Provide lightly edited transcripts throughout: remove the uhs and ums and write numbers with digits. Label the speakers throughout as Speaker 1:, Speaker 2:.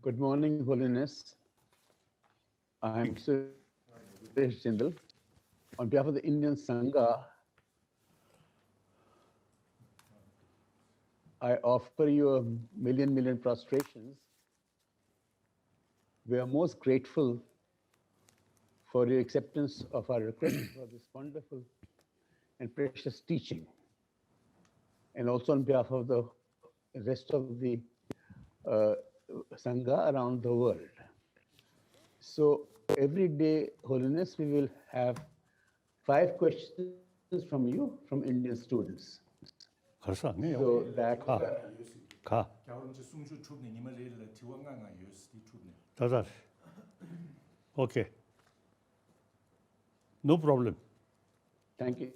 Speaker 1: Good morning, Holiness. I'm Suresh Jindal. On behalf of the Indian Sangha, I offer you a million prostrations. We are most grateful for your acceptance of our request for this wonderful and precious teaching. And also on behalf of the rest of the Sangha around the world. So every day, Holiness, we will have 5 questions from you, from Indian students.
Speaker 2: 벌써 안 해요.
Speaker 1: So that
Speaker 2: 가. 자자. Okay. No problem.
Speaker 1: thank you.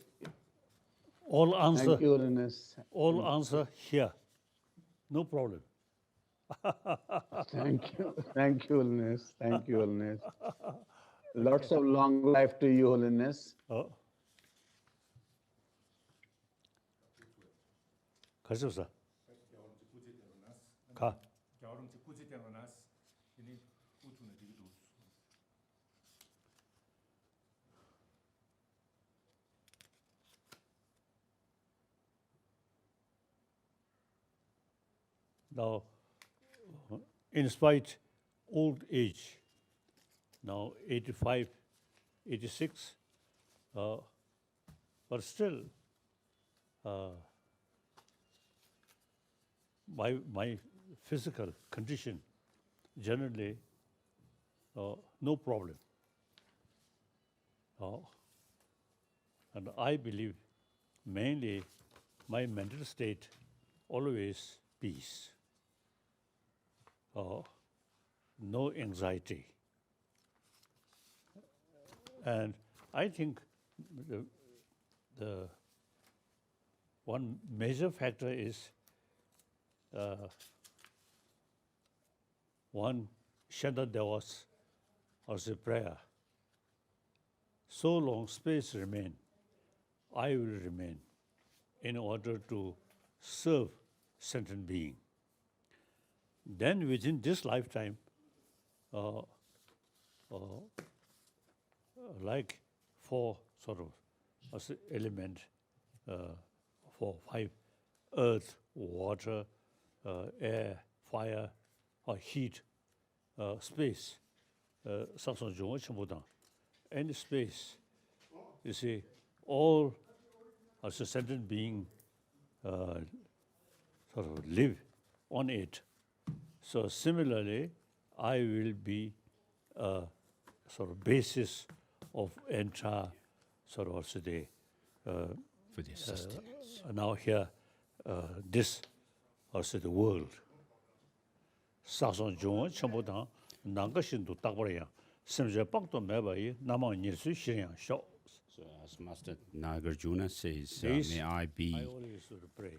Speaker 2: All answer.
Speaker 1: Thank you, Holiness.
Speaker 2: All answer here. No problem.
Speaker 1: Thank you, Holiness. Thank you, Holiness. Lots of long life to you, Holiness.
Speaker 2: 가십사. 가. Now, in spite old age, now 85, 86, but still, my physical condition generally no problem. And I believe mainly my mental state always peace. No anxiety. And I think the one major factor is one Shantadeva's was a prayer. So long space remain, I will remain in order to serve sentient being. Then within this lifetime, like 4 sort of element, 4, 5, earth, water, air, fire, or heat, space, any space, you see, all as a sentient being sort of live on it. So similarly, I will be a sort of basis of entire sort of also the
Speaker 3: for the sustenance.
Speaker 2: Now here, this also the world. Sakson Jung Chambodan Nangashindu Tagbaya, Simja Pakto Mebai, Nama Nirsu Shirian Shaw.
Speaker 3: So as Master Nagarjuna says, may I be...
Speaker 2: I always sort of pray.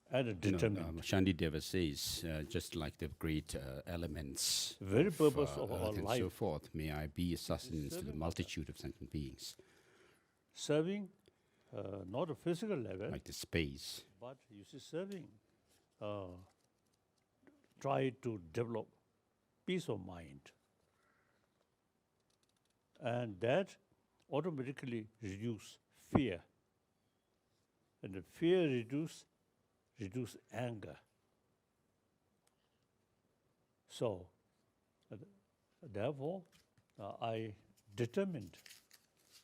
Speaker 2: And determined.
Speaker 3: Shantideva says, just like the great elements,
Speaker 2: very purpose of our
Speaker 3: and
Speaker 2: life,
Speaker 3: so forth, may I be a sustenance to the multitude of sentient beings.
Speaker 2: Serving, not a physical level,
Speaker 3: like the space,
Speaker 2: but you see, serving, try to develop peace of mind, and that automatically reduce fear, and the fear reduce anger. So, therefore, I determined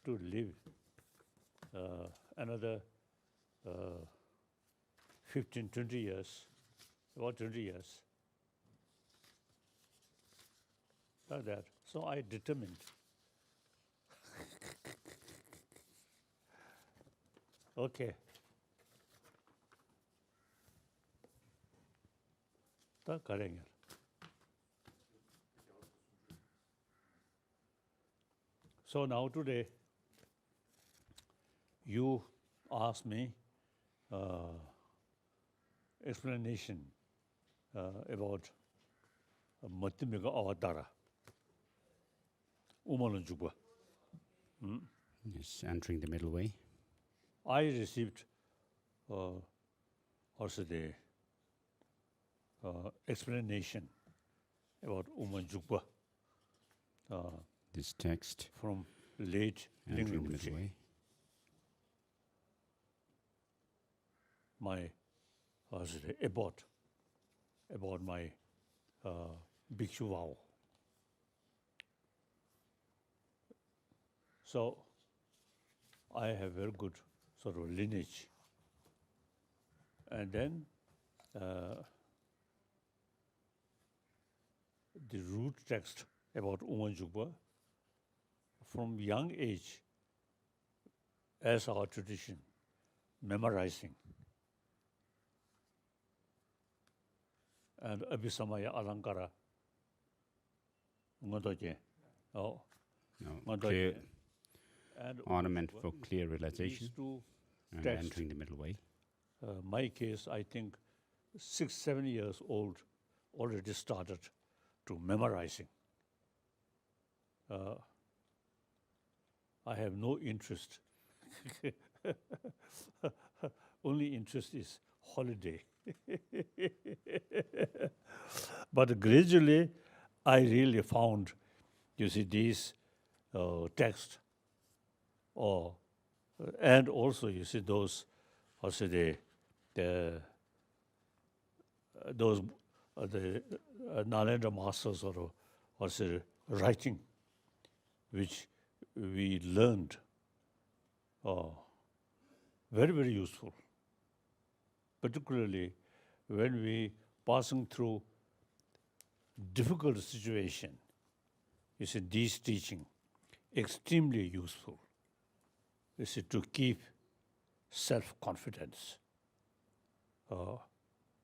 Speaker 2: to live another 15, 20 years, about 20 years, like that. So I determined. Okay. So now today, you ask me explanation about Matimika Avatara. Umalanjubwa.
Speaker 3: Yes, entering the middle way.
Speaker 2: I received also the explanation about Umanjukpa
Speaker 3: This text,
Speaker 2: from late
Speaker 3: entering the
Speaker 2: Lingling
Speaker 3: middle way.
Speaker 2: my about my bhikshu vow. So I have very good sort of lineage. And then the root text about Umanjukpa, from young age, as our tradition, memorizing. And Abhisamaya Alankara, Ngodoje. Oh,
Speaker 3: No, clear
Speaker 2: and
Speaker 3: ornament
Speaker 2: Umanjukpa,
Speaker 3: for clear
Speaker 2: these
Speaker 3: realization
Speaker 2: two
Speaker 3: and
Speaker 2: texts,
Speaker 3: entering the middle way.
Speaker 2: my case, I think 6, 7 years old, already started to memorizing. I have no interest. Only interest is holiday. But gradually, I really found, you see, these texts, and also you see those, also the Nalanda masters or also writing, which we learned, very, very useful. Particularly when we passing through difficult situation, you see, these teaching extremely useful. You see, to keep self-confidence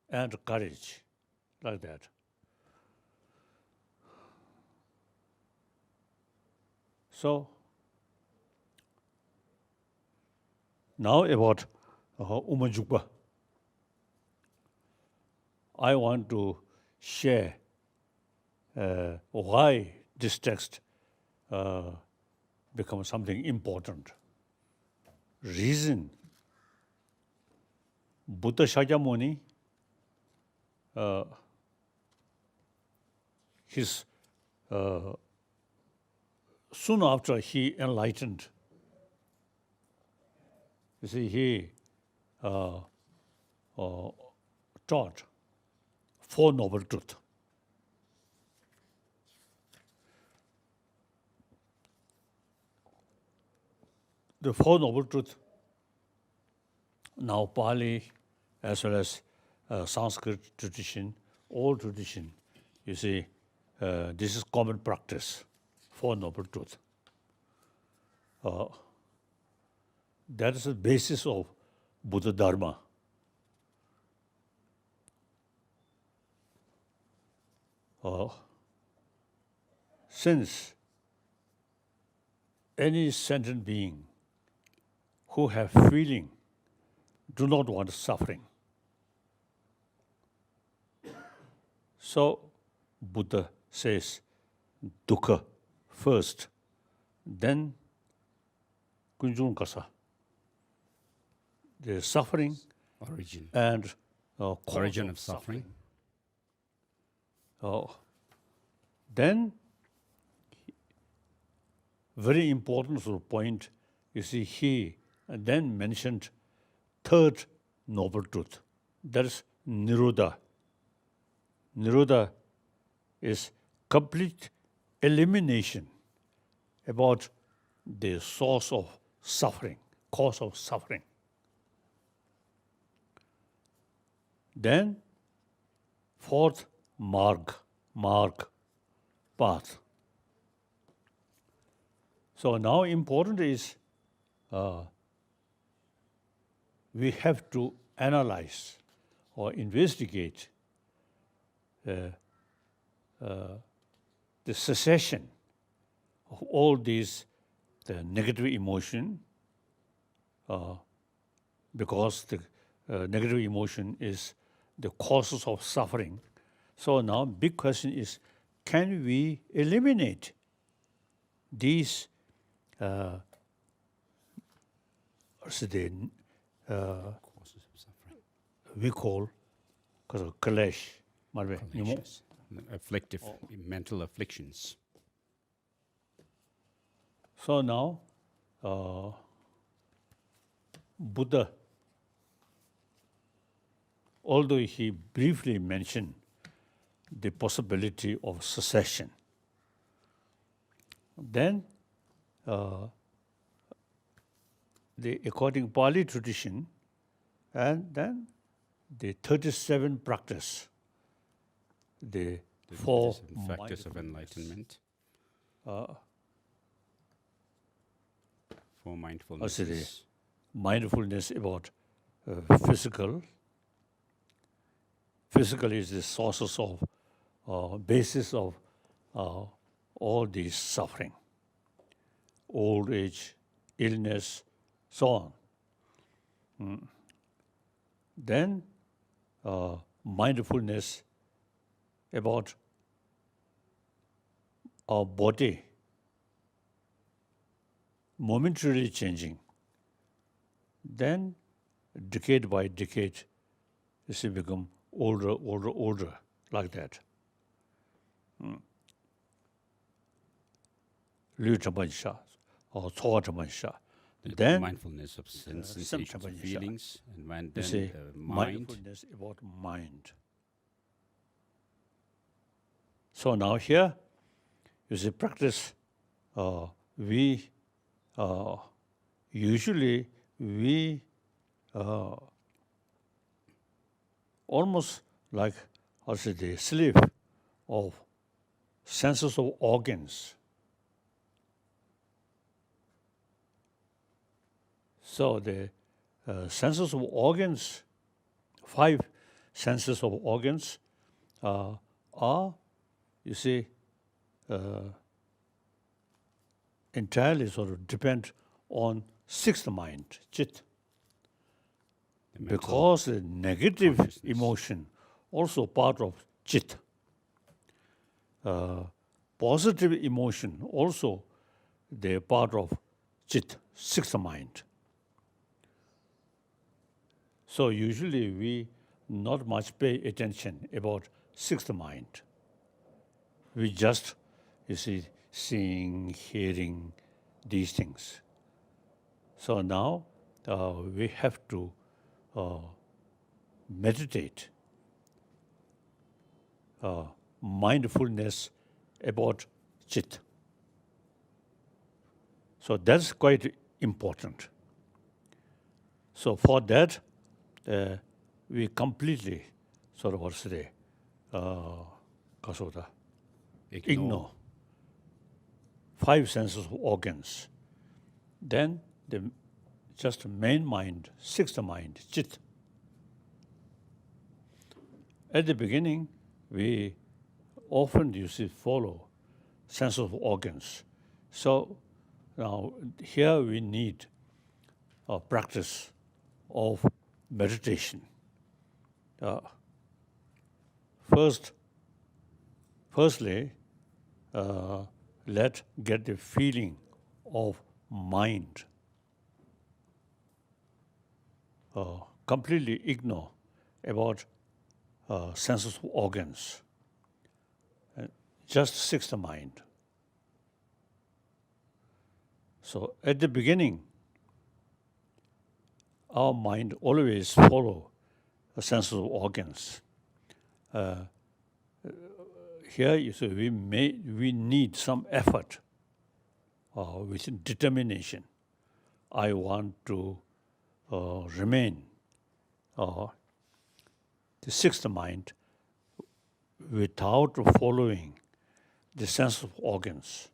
Speaker 2: and courage, like that. So now about Umanjukpa. I want to share why this text becomes something important. Reason: Buddha Shakyamuni, soon after he enlightened, you see, he taught Four Noble Truths. The Four Noble Truths, now Pali as well as Sanskrit tradition, all tradition, you see, this is common practice, Four Noble Truths. That is the basis of Buddha Dharma. Since any sentient being who have feeling do not want suffering, so Buddha says dukkha first, then kunjung kasa, the suffering
Speaker 3: Origin.
Speaker 2: and
Speaker 3: Origin of suffering.
Speaker 2: Then, very important sort of point, you see, he then mentioned third noble truth. That is Nirodha. Nirodha is complete elimination about the source of suffering, cause of suffering. Then, fourth, marg, path. So now important is we have to analyze or investigate the cessation of all these the negative emotion, because the negative emotion is the causes of suffering. So now big question is, can we eliminate these
Speaker 3: Causes of suffering.
Speaker 2: we call clash,
Speaker 3: Clashes. afflictive mental afflictions.
Speaker 2: So now, Buddha, although he briefly mentioned the possibility of cessation, then according Pali tradition, and then the 37 practice, the four
Speaker 3: Factors of enlightenment. For mindfulness.
Speaker 2: Mindfulness about physical. Physical is the sources of, basis of all these suffering, old age, illness, so on. Then mindfulness about our body momentarily changing. Then decade by decade, this will become older, like that. Liu Chaban Sha, or Tsawa Chaban Sha. Then
Speaker 3: mindfulness of sensations, of feelings, and when then
Speaker 2: say
Speaker 3: mind.
Speaker 2: mindfulness about mind. So now here, you see, practice. We usually almost like also the slave of senses of organs. So the senses of organs, 5 senses of organs are, you see, entirely sort of depend on 6th mind, chit. Because the negative emotion also part of chit. Positive emotion also they're part of chit, 6th mind. So usually we not much pay attention about 6th mind. We just, you see, seeing, hearing these things. So now we have to meditate, mindfulness about chit. So that's quite important. So for that, we completely sort of what's today, ignore 5 senses of organs. Then the just main mind, 6th mind, chit. At the beginning, we often, you see, follow sense of organs. So now here we need a practice of meditation. Firstly, let's get the feeling of mind. Completely ignore about senses of organs. Just 6th mind. So at the beginning, our mind always follow the senses of organs. Here you see we need some effort with determination. I want to remain the 6th mind without following the sense of organs.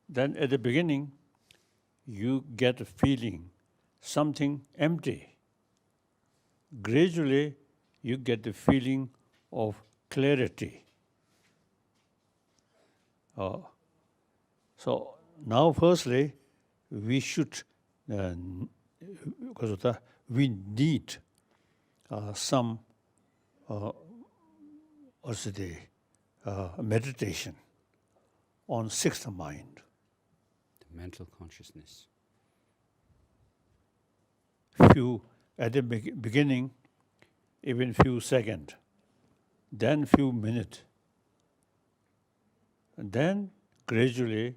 Speaker 2: Then at the beginning, you get a feeling something empty. Gradually, you get the feeling of clarity. So now, firstly, we should, because of that, we need some also the meditation on 6th mind.
Speaker 3: The mental consciousness.
Speaker 2: Few at the beginning, even few seconds, then few minutes, and then gradually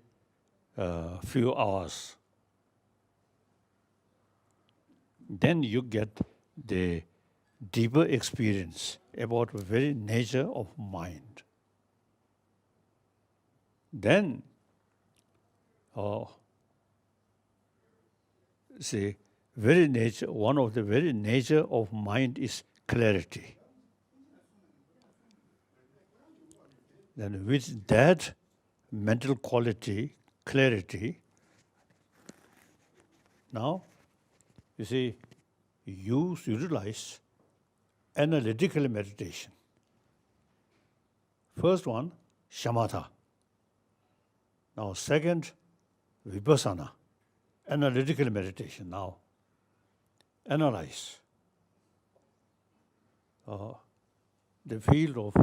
Speaker 2: few hours. Then you get the deeper experience about the very nature of mind. Then, see, very nature, one of the very nature of mind is clarity. Then with that mental quality, clarity, now, you see, utilize analytical meditation. First one, shamatha. Now, second, vipassana, analytical meditation. Now, analyze the field of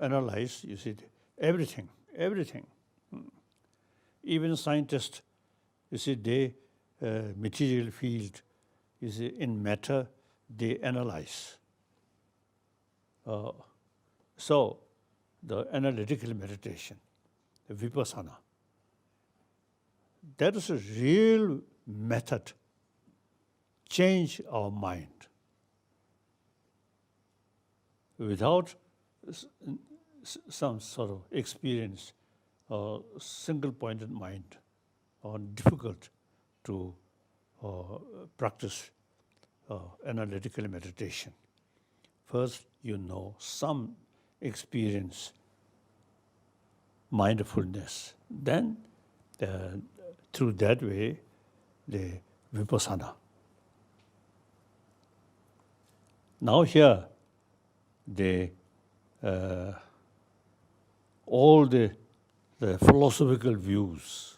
Speaker 2: analyze, you see, everything. Even scientists, you see, they material field, you see, in matter, they analyze. So, the analytical meditation, the vipassana, that is a real method, change our mind. Without some sort of experience, single-pointed mind, or difficult to practice analytical meditation. First, you know some experience mindfulness. Then, through that way, the vipassana. Now here, all the philosophical views,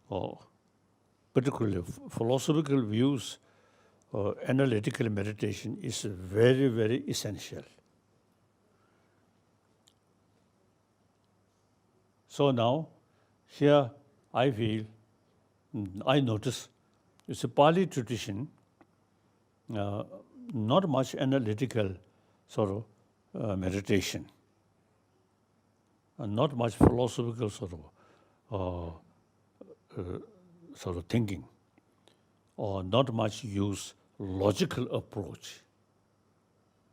Speaker 2: or particularly philosophical views, analytical meditation is very, very essential. So now, here I feel, I notice, it's a Pali tradition, not much analytical sort of meditation, and not much philosophical sort of thinking, or not much use logical approach.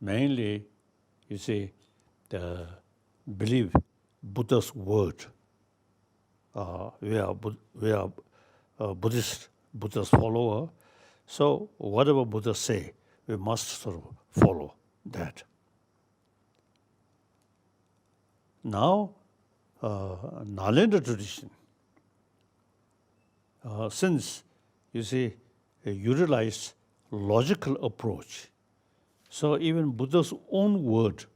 Speaker 2: Mainly, you see, believe Buddha's word. We are Buddhist, Buddha's follower. So whatever Buddha say, we must sort of follow that. Now, Nalanda tradition, since, you see, utilize logical approach, so even Buddha's own word,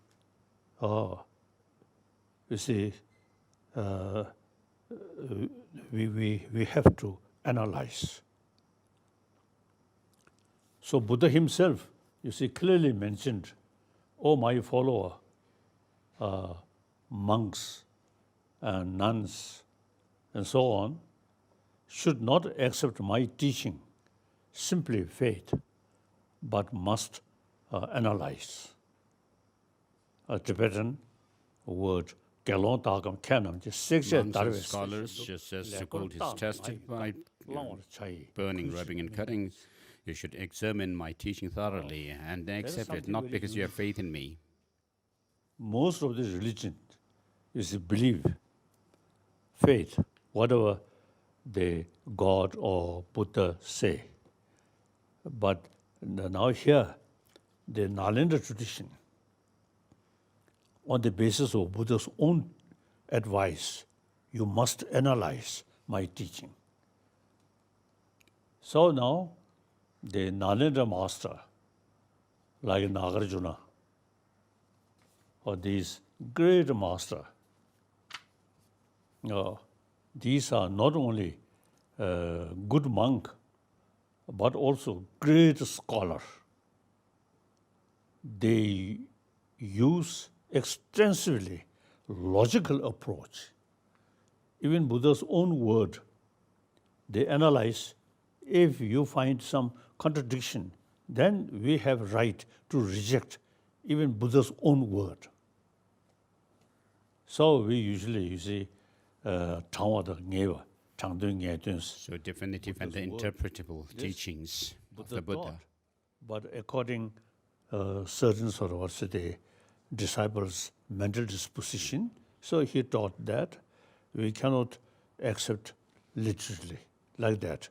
Speaker 2: you see, we have to analyze. So Buddha himself, you see, clearly mentioned, "Oh, my follower, monks and nuns and so on, should not accept my teaching, simply faith, but must analyze." A Tibetan word, Monks
Speaker 3: and scholars, just as Socrates testified, burning, rubbing, and cutting, you should examine my teaching thoroughly and accept it, not because you have faith in me.
Speaker 2: Most of the religion is belief, faith, whatever the God or Buddha say. But now here, the Nalanda tradition, on the basis of Buddha's own advice, you must analyze my teaching. So now, the Nalanda master, like Nagarjuna, or these great master, these are not only good monk, but also great scholar. They use extensively logical approach. Even Buddha's own word, they analyze. If you find some contradiction, then we have right to reject even Buddha's own word. So we usually, you see,
Speaker 3: So definitive and interpretable teachings of the Buddha.
Speaker 2: But according certain sort of, what's the disciples' mental disposition, so he taught that we cannot accept literally like that.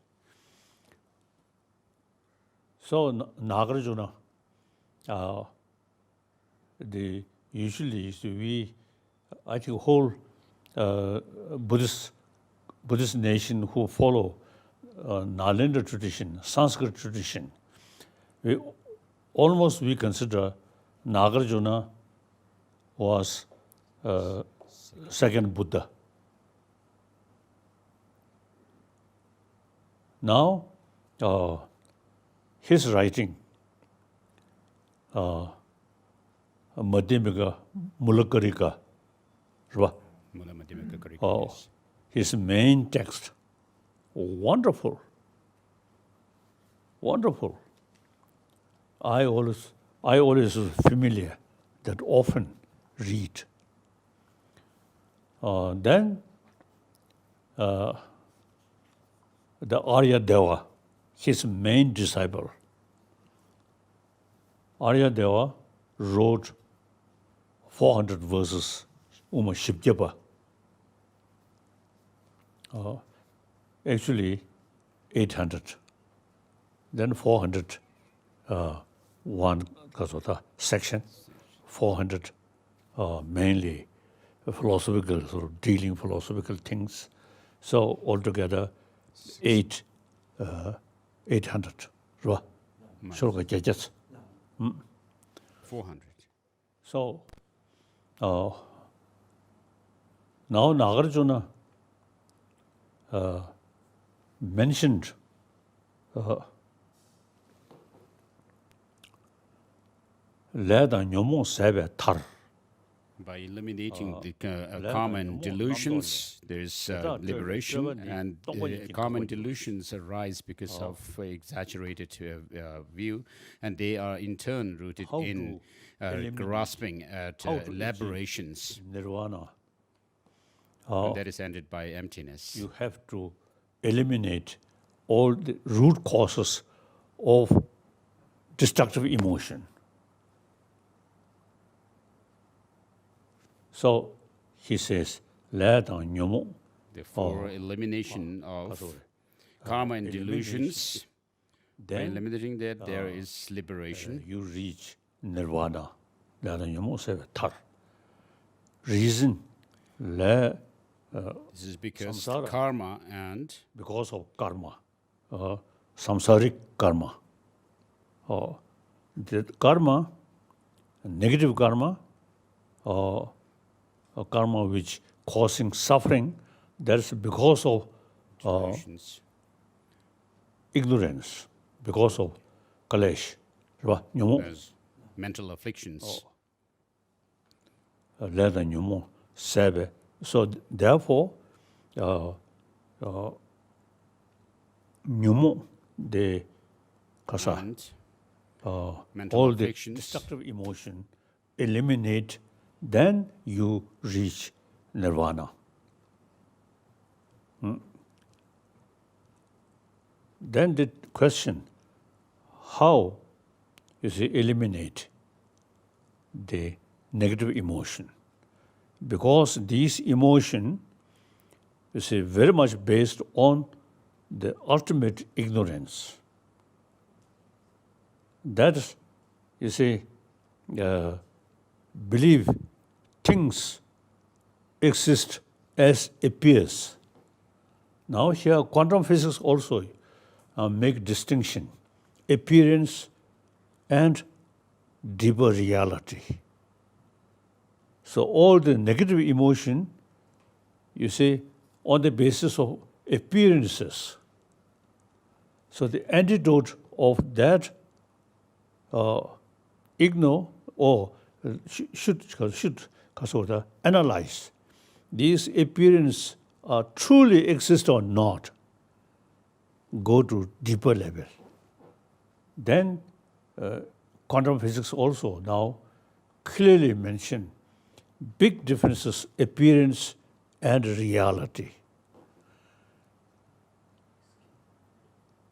Speaker 2: So Nagarjuna, usually I think whole Buddhist nation who follow Nalanda tradition, Sanskrit tradition, we consider Nagarjuna was second Buddha. Now, his writing, Madhyamika Mulakarika, his main text, wonderful. I always was familiar that often read. Then the Arya Deva, his main disciple, Arya Deva wrote 400 verses, Shibjapa. Actually 800. Then 400, one section, 400 mainly philosophical, sort of dealing philosophical things. So altogether 800. Right?
Speaker 3: 400.
Speaker 2: So now Nagarjuna mentioned
Speaker 3: By eliminating the common delusions, there is liberation, and common delusions arise because of exaggerated view, and they are in turn rooted in grasping at elaborations.
Speaker 2: Nirvana.
Speaker 3: And that is ended by emptiness.
Speaker 2: You have to eliminate all the root causes of destructive emotion. So he says,
Speaker 3: therefore, elimination of karma and delusions, by eliminating that, there is liberation.
Speaker 2: You reach nirvana. Reason,
Speaker 3: this is because karma and
Speaker 2: because of karma, samsaric karma. The karma, negative karma, karma which causing suffering, that's because of ignorance, because of kalesh.
Speaker 3: As mental afflictions.
Speaker 2: So therefore, the all the destructive emotion eliminate, then you reach nirvana. Then the question, how eliminate the negative emotion? Because these emotion very much based on the ultimate ignorance. That is, believe things exist as appears. Now here quantum physics also make distinction, appearance and deeper reality. So all the negative emotion, on the basis of appearances. So the antidote of that ignore or should analyze these appearances are truly exist or not. Go to deeper level. Then quantum physics also now clearly mention big differences, appearance and reality.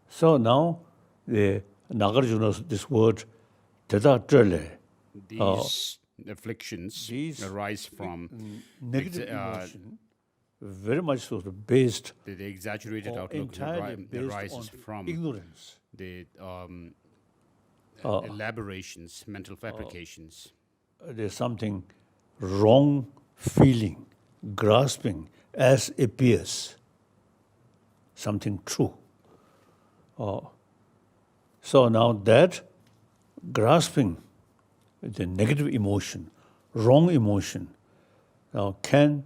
Speaker 2: So now the Nagarjuna's this word Teta Trele,
Speaker 3: These afflictions
Speaker 2: these
Speaker 3: arise from
Speaker 2: negative emotion, very much so based
Speaker 3: the exaggerated
Speaker 2: or
Speaker 3: outlook
Speaker 2: entirely based
Speaker 3: arises
Speaker 2: on
Speaker 3: from
Speaker 2: ignorance.
Speaker 3: the elaborations, mental fabrications.
Speaker 2: There's something wrong feeling, grasping as appears, something true. So now that grasping the negative emotion, wrong emotion, now can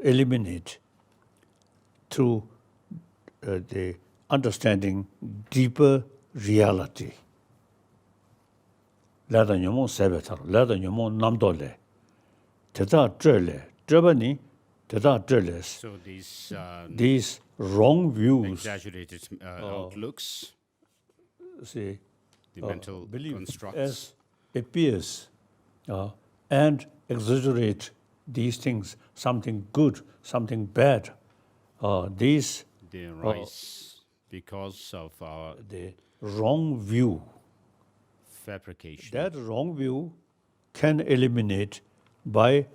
Speaker 2: eliminate through the understanding deeper reality. Lada nyomo sebetar, lada nyomo namdole, teta trele, trebani, teta treles.
Speaker 3: So
Speaker 2: These wrong views,
Speaker 3: exaggerated outlooks,
Speaker 2: see,
Speaker 3: the mental
Speaker 2: belief
Speaker 3: constructs,
Speaker 2: as appears, and exaggerate these things, something good, something bad. These
Speaker 3: they arise because of our
Speaker 2: the wrong view.
Speaker 3: fabrication.
Speaker 2: That wrong view can eliminate by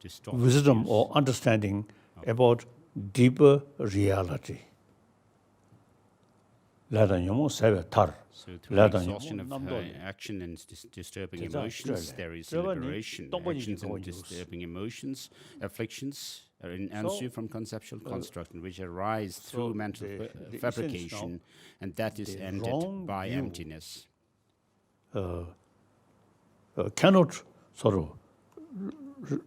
Speaker 3: Distorted
Speaker 2: wisdom
Speaker 3: views.
Speaker 2: or understanding about deeper reality. Lada nyomo sebe tar.
Speaker 3: So through
Speaker 2: Lada
Speaker 3: exhaustion
Speaker 2: nyomo
Speaker 3: of
Speaker 2: namdole.
Speaker 3: action and disturbing
Speaker 2: Teta
Speaker 3: emotions,
Speaker 2: trele.
Speaker 3: there is
Speaker 2: Trebani
Speaker 3: liberation.
Speaker 2: tomboni
Speaker 3: Actions and
Speaker 2: kawanyus.
Speaker 3: disturbing emotions, afflictions are ensue from conceptual construction, which arise through mental
Speaker 2: the essence
Speaker 3: fabrication, and that is
Speaker 2: the
Speaker 3: ended
Speaker 2: wrong
Speaker 3: by
Speaker 2: view
Speaker 3: emptiness.
Speaker 2: Cannot sort of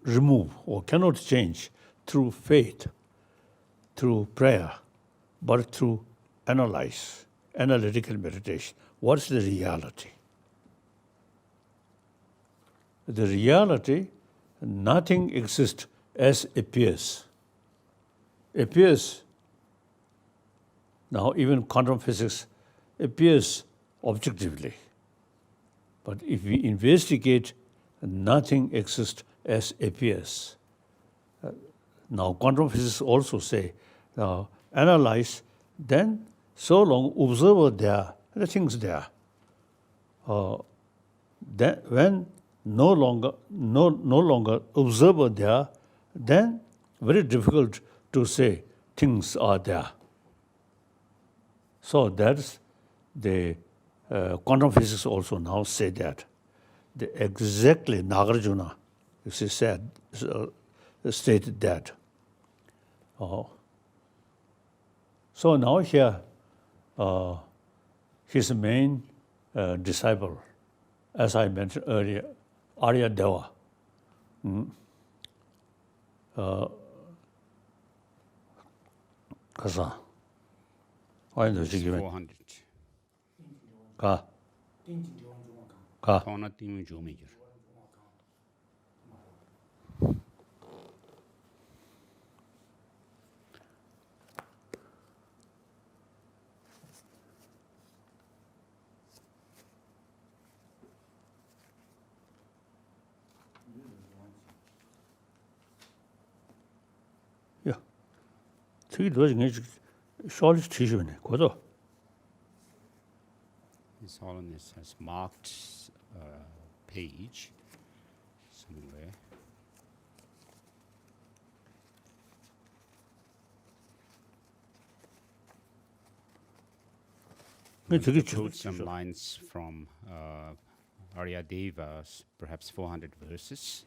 Speaker 2: remove or cannot change through faith, through prayer, but through analytical meditation. What's the reality? The reality, nothing exists as appears. Appears, now even quantum physics appears objectively. But if we investigate, nothing exists as appears. Now quantum physicists also say, analyze, then so long observer there, the things there. Then when no longer observer there, then very difficult to say things are there. So that's the quantum physics also now say that. Exactly Nagarjuna, she said, stated that. So now here, his main disciple, as I mentioned earlier, Arya Deva. Kasa. Why is it
Speaker 3: 400.
Speaker 2: Ka.
Speaker 3: Kauna timu jomijir.
Speaker 2: Yeah. Three doing short tissue.
Speaker 3: His Holiness has marked a page somewhere. Quote some lines from Arya Deva's perhaps 400 verses.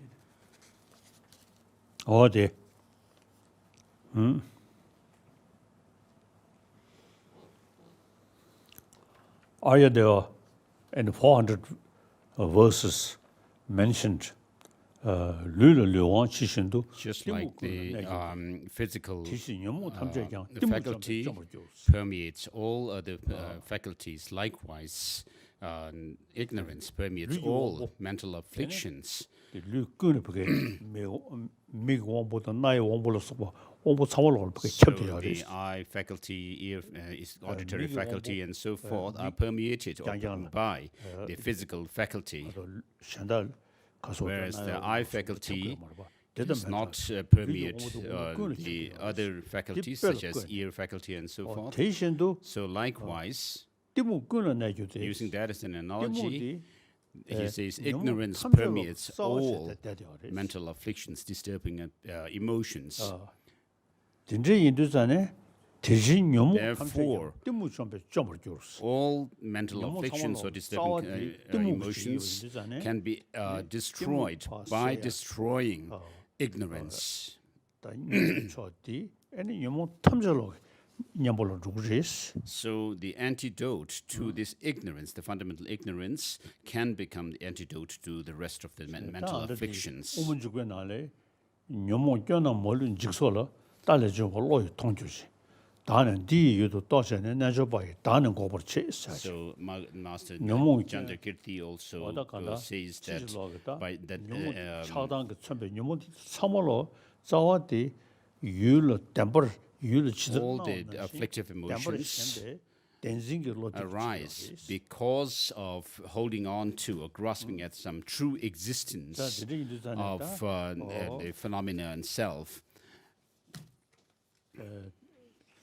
Speaker 2: Oh, they. Arya Deva and 400 verses mentioned
Speaker 3: Just like the physical the faculty permeates all other faculties, likewise ignorance permeates all mental afflictions.
Speaker 2: 류꾼이 그게 미국 왕보다 나의 왕보로 써봐 왕보 참을로 그게 캡돼야 돼.
Speaker 3: The eye faculty, ear, auditory faculty, and so forth are permeated by the physical faculty,
Speaker 2: 샹달 가서
Speaker 3: whereas the eye faculty does not permeate the other faculties such as ear faculty and so forth.
Speaker 2: 대신도
Speaker 3: So likewise,
Speaker 2: 띠무꾼은 내주대.
Speaker 3: using that as an analogy, he says
Speaker 2: 너무
Speaker 3: ignorance
Speaker 2: 탐욕으로
Speaker 3: permeates all
Speaker 2: 싸워서
Speaker 3: mental afflictions, disturbing emotions.
Speaker 2: 진짜 인도산에 대신 너무
Speaker 3: Therefore,
Speaker 2: 띠무 좀be 점을 줬어.
Speaker 3: all mental afflictions or disturbing emotions can be destroyed by destroying ignorance.
Speaker 2: 저디 아니 너무 탐절로 냠볼로 죽으리스.
Speaker 3: So the antidote to this ignorance, the fundamental ignorance, can become the antidote to the rest of the mental afflictions.
Speaker 2: 오문 죽게 나래 너무 껴나 멀은 직설로 달래주고 로이 통주지. 다는 뒤에도 또전에 내줘봐야 다는 고버 체사.
Speaker 3: So Master
Speaker 2: 너무
Speaker 3: Chandrakirti also says that by that
Speaker 2: 차단 그 천배 너무 삼월로 자와디 율로 템퍼 율로 치든
Speaker 3: all the afflictive emotions arise because of holding on to or grasping at some true existence of the phenomena and self.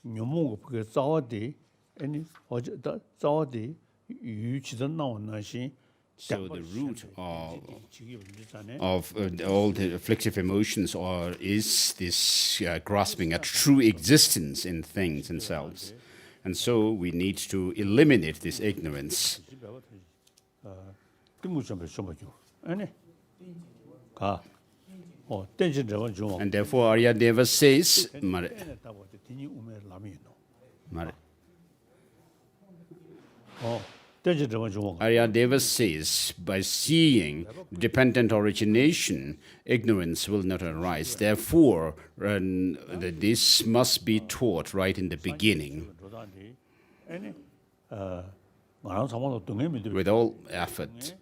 Speaker 2: 묘모가 그 자와디 아니 어제 자와디 유치던 나온 것이
Speaker 3: So the root of all the afflictive emotions is this grasping at true existence in things and selves. And so we need to eliminate this ignorance. And therefore Arya Deva says, Arya Deva says, by seeing dependent origination, ignorance will not arise. Therefore, this must be taught right in the beginning with all effort.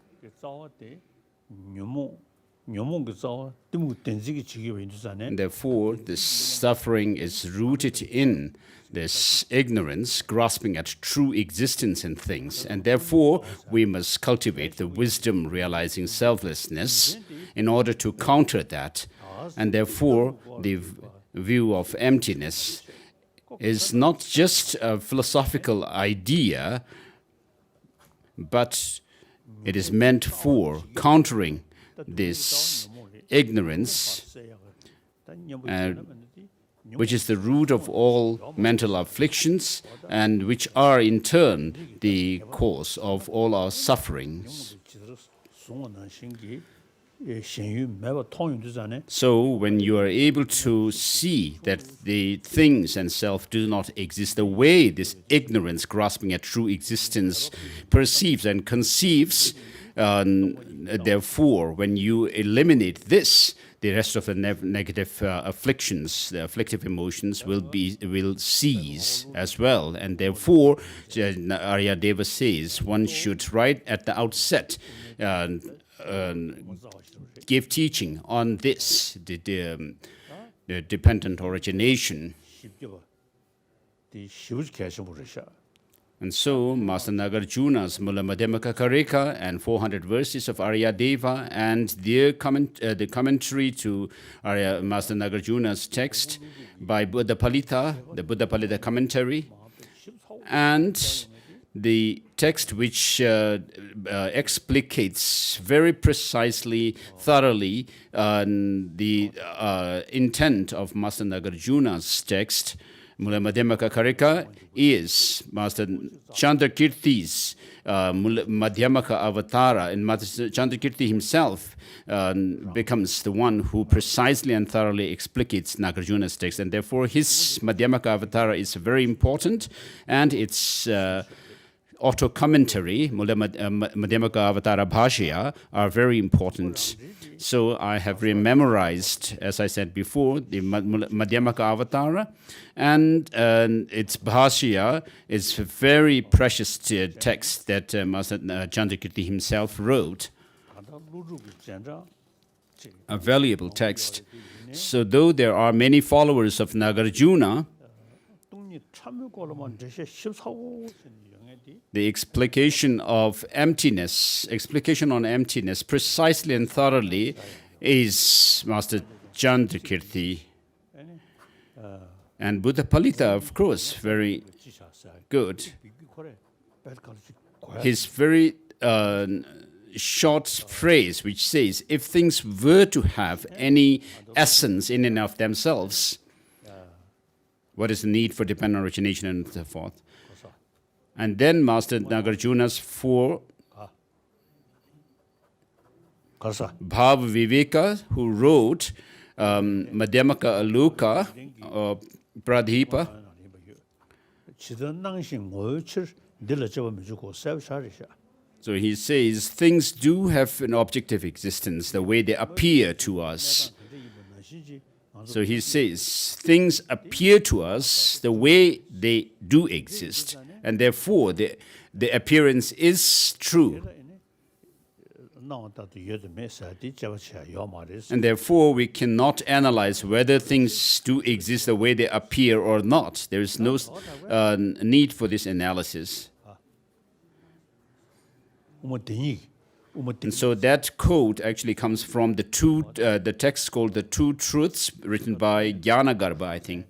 Speaker 3: And therefore, this suffering is rooted in this ignorance, grasping at true existence in things. And therefore, we must cultivate the wisdom realizing selflessness in order to counter that. And therefore, the view of emptiness is not just a philosophical idea, but it is meant for countering this ignorance, which is the root of all mental afflictions and which are in turn the cause of all our sufferings. So when you are able to see that the things and self do not exist the way this ignorance grasping at true existence perceives and conceives, therefore, when you eliminate this, the rest of the negative afflictions, the afflictive emotions will cease as well. And therefore, Arya Deva says one should right at the outset give teaching on this, the dependent origination. And so, Master Nagarjuna's Mula Madhyamaka Karika and 400 verses of Arya Deva and their the commentary to Master Nagarjuna's text by Buddha Palita, the Buddha Palita commentary, and the text which explicates very precisely, thoroughly the intent of Master Nagarjuna's text, Mula Madhyamaka Karika, is Master Chandrakirti's Madhyamaka Avatara, and Master Chandrakirti himself becomes the one who precisely and thoroughly explicates Nagarjuna's text, and therefore his Madhyamaka Avatara is very important, and its auto-commentary, Madhyamaka Avatara Bhashya, are very important. So I have memorized, as I said before, the Madhyamaka Avatara, and its Bhashya is a very precious text that Master Chandrakirti himself wrote. a valuable text. So though there are many followers of Nagarjuna, the explication on emptiness, precisely and thoroughly, is Master Chandrakirti. And Buddha Palita, of course, very good. His very short phrase which says, if things were to have any essence in and of themselves, what is the need for dependent origination and so forth? And then Master Nagarjuna's four Bhav Viveka, who wrote Madhyamaka Aloka, Pradhipa. So he says, things do have an objective existence, the way they appear to us. So he says, things appear to us the way they do exist, and therefore the appearance is true. And therefore we cannot analyze whether things do exist the way they appear or not. There is no need for this analysis. And so that quote actually comes from the text called The Two Truths, written by Jnanagarbha, I think.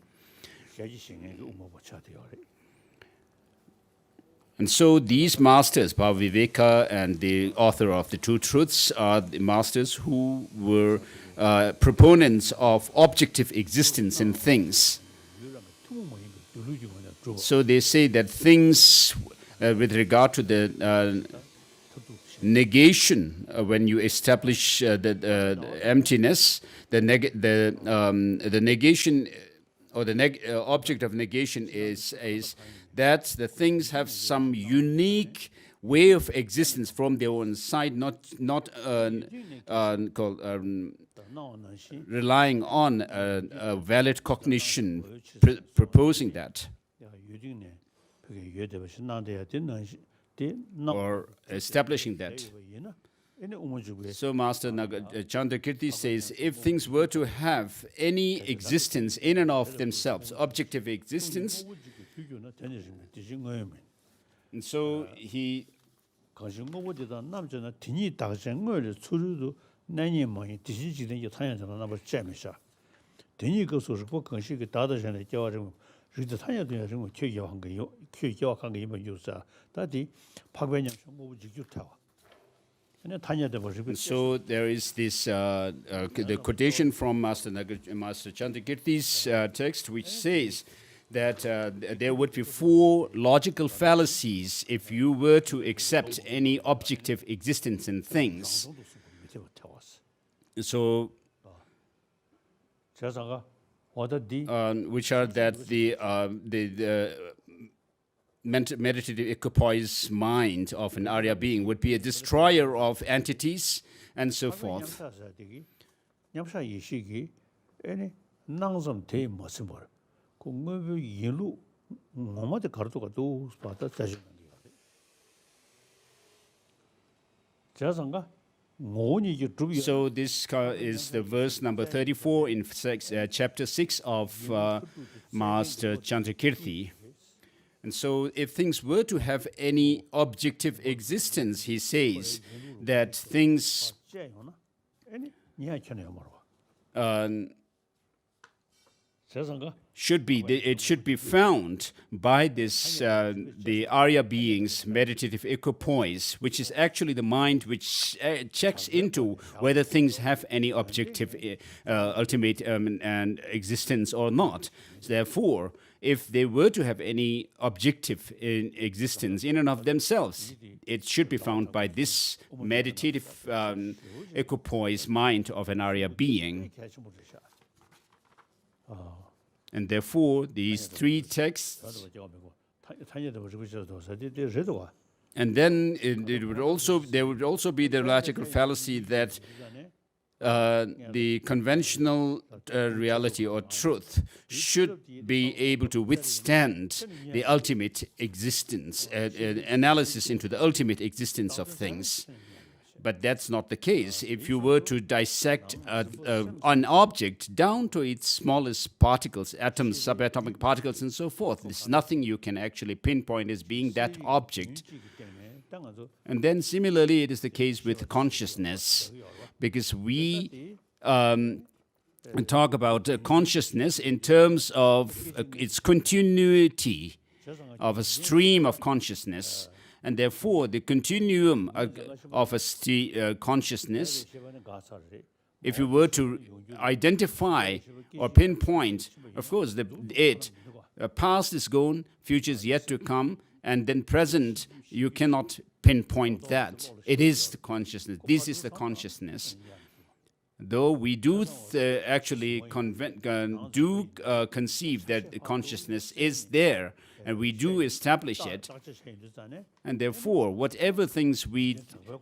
Speaker 3: And so these masters, Bhaviveka and the author of The Two Truths, are the masters who were proponents of objective existence in things. So they say that things, with regard to the negation, when you establish the emptiness, the negation or the object of negation is that the things have some unique way of existence from their own side, not relying on a valid cognition, proposing that, or establishing that. So Master Chandrakirti says, if things were to have any existence in and of themselves, objective existence, and so he so there is this the quotation from Master Chandrakirti's text, which says that there would be four logical fallacies if you were to accept any objective existence in things. So, which are that the meditative equipoise mind of an Arya being would be a destroyer of entities and so forth. So this is the verse number 34 in chapter 6 of Master Chandrakirti. And so if things were to have any objective existence, he says that things should be found by this the Arya being's meditative equipoise, which is actually the mind which checks into whether things have any objective ultimate and existence or not. Therefore, if they were to have any objective existence in and of themselves, it should be found by this meditative equipoise mind of an Arya being. And therefore, these three texts, and then there would also be the logical fallacy that the conventional reality or truth should be able to withstand the ultimate existence, analysis into the ultimate existence of things. But that's not the case. If you were to dissect an object down to its smallest particles, atoms, subatomic particles, and so forth, there's nothing you can actually pinpoint as being that object. And then similarly, it is the case with consciousness, because we talk about consciousness in terms of its continuity of a stream of consciousness. And therefore, the continuum of a consciousness, if you were to identify or pinpoint, of course, past is gone, future is yet to come, and then present, you cannot pinpoint that. It is the consciousness. This is the consciousness. Though we do actually conceive that consciousness is there, and we do establish it, and therefore, whatever things we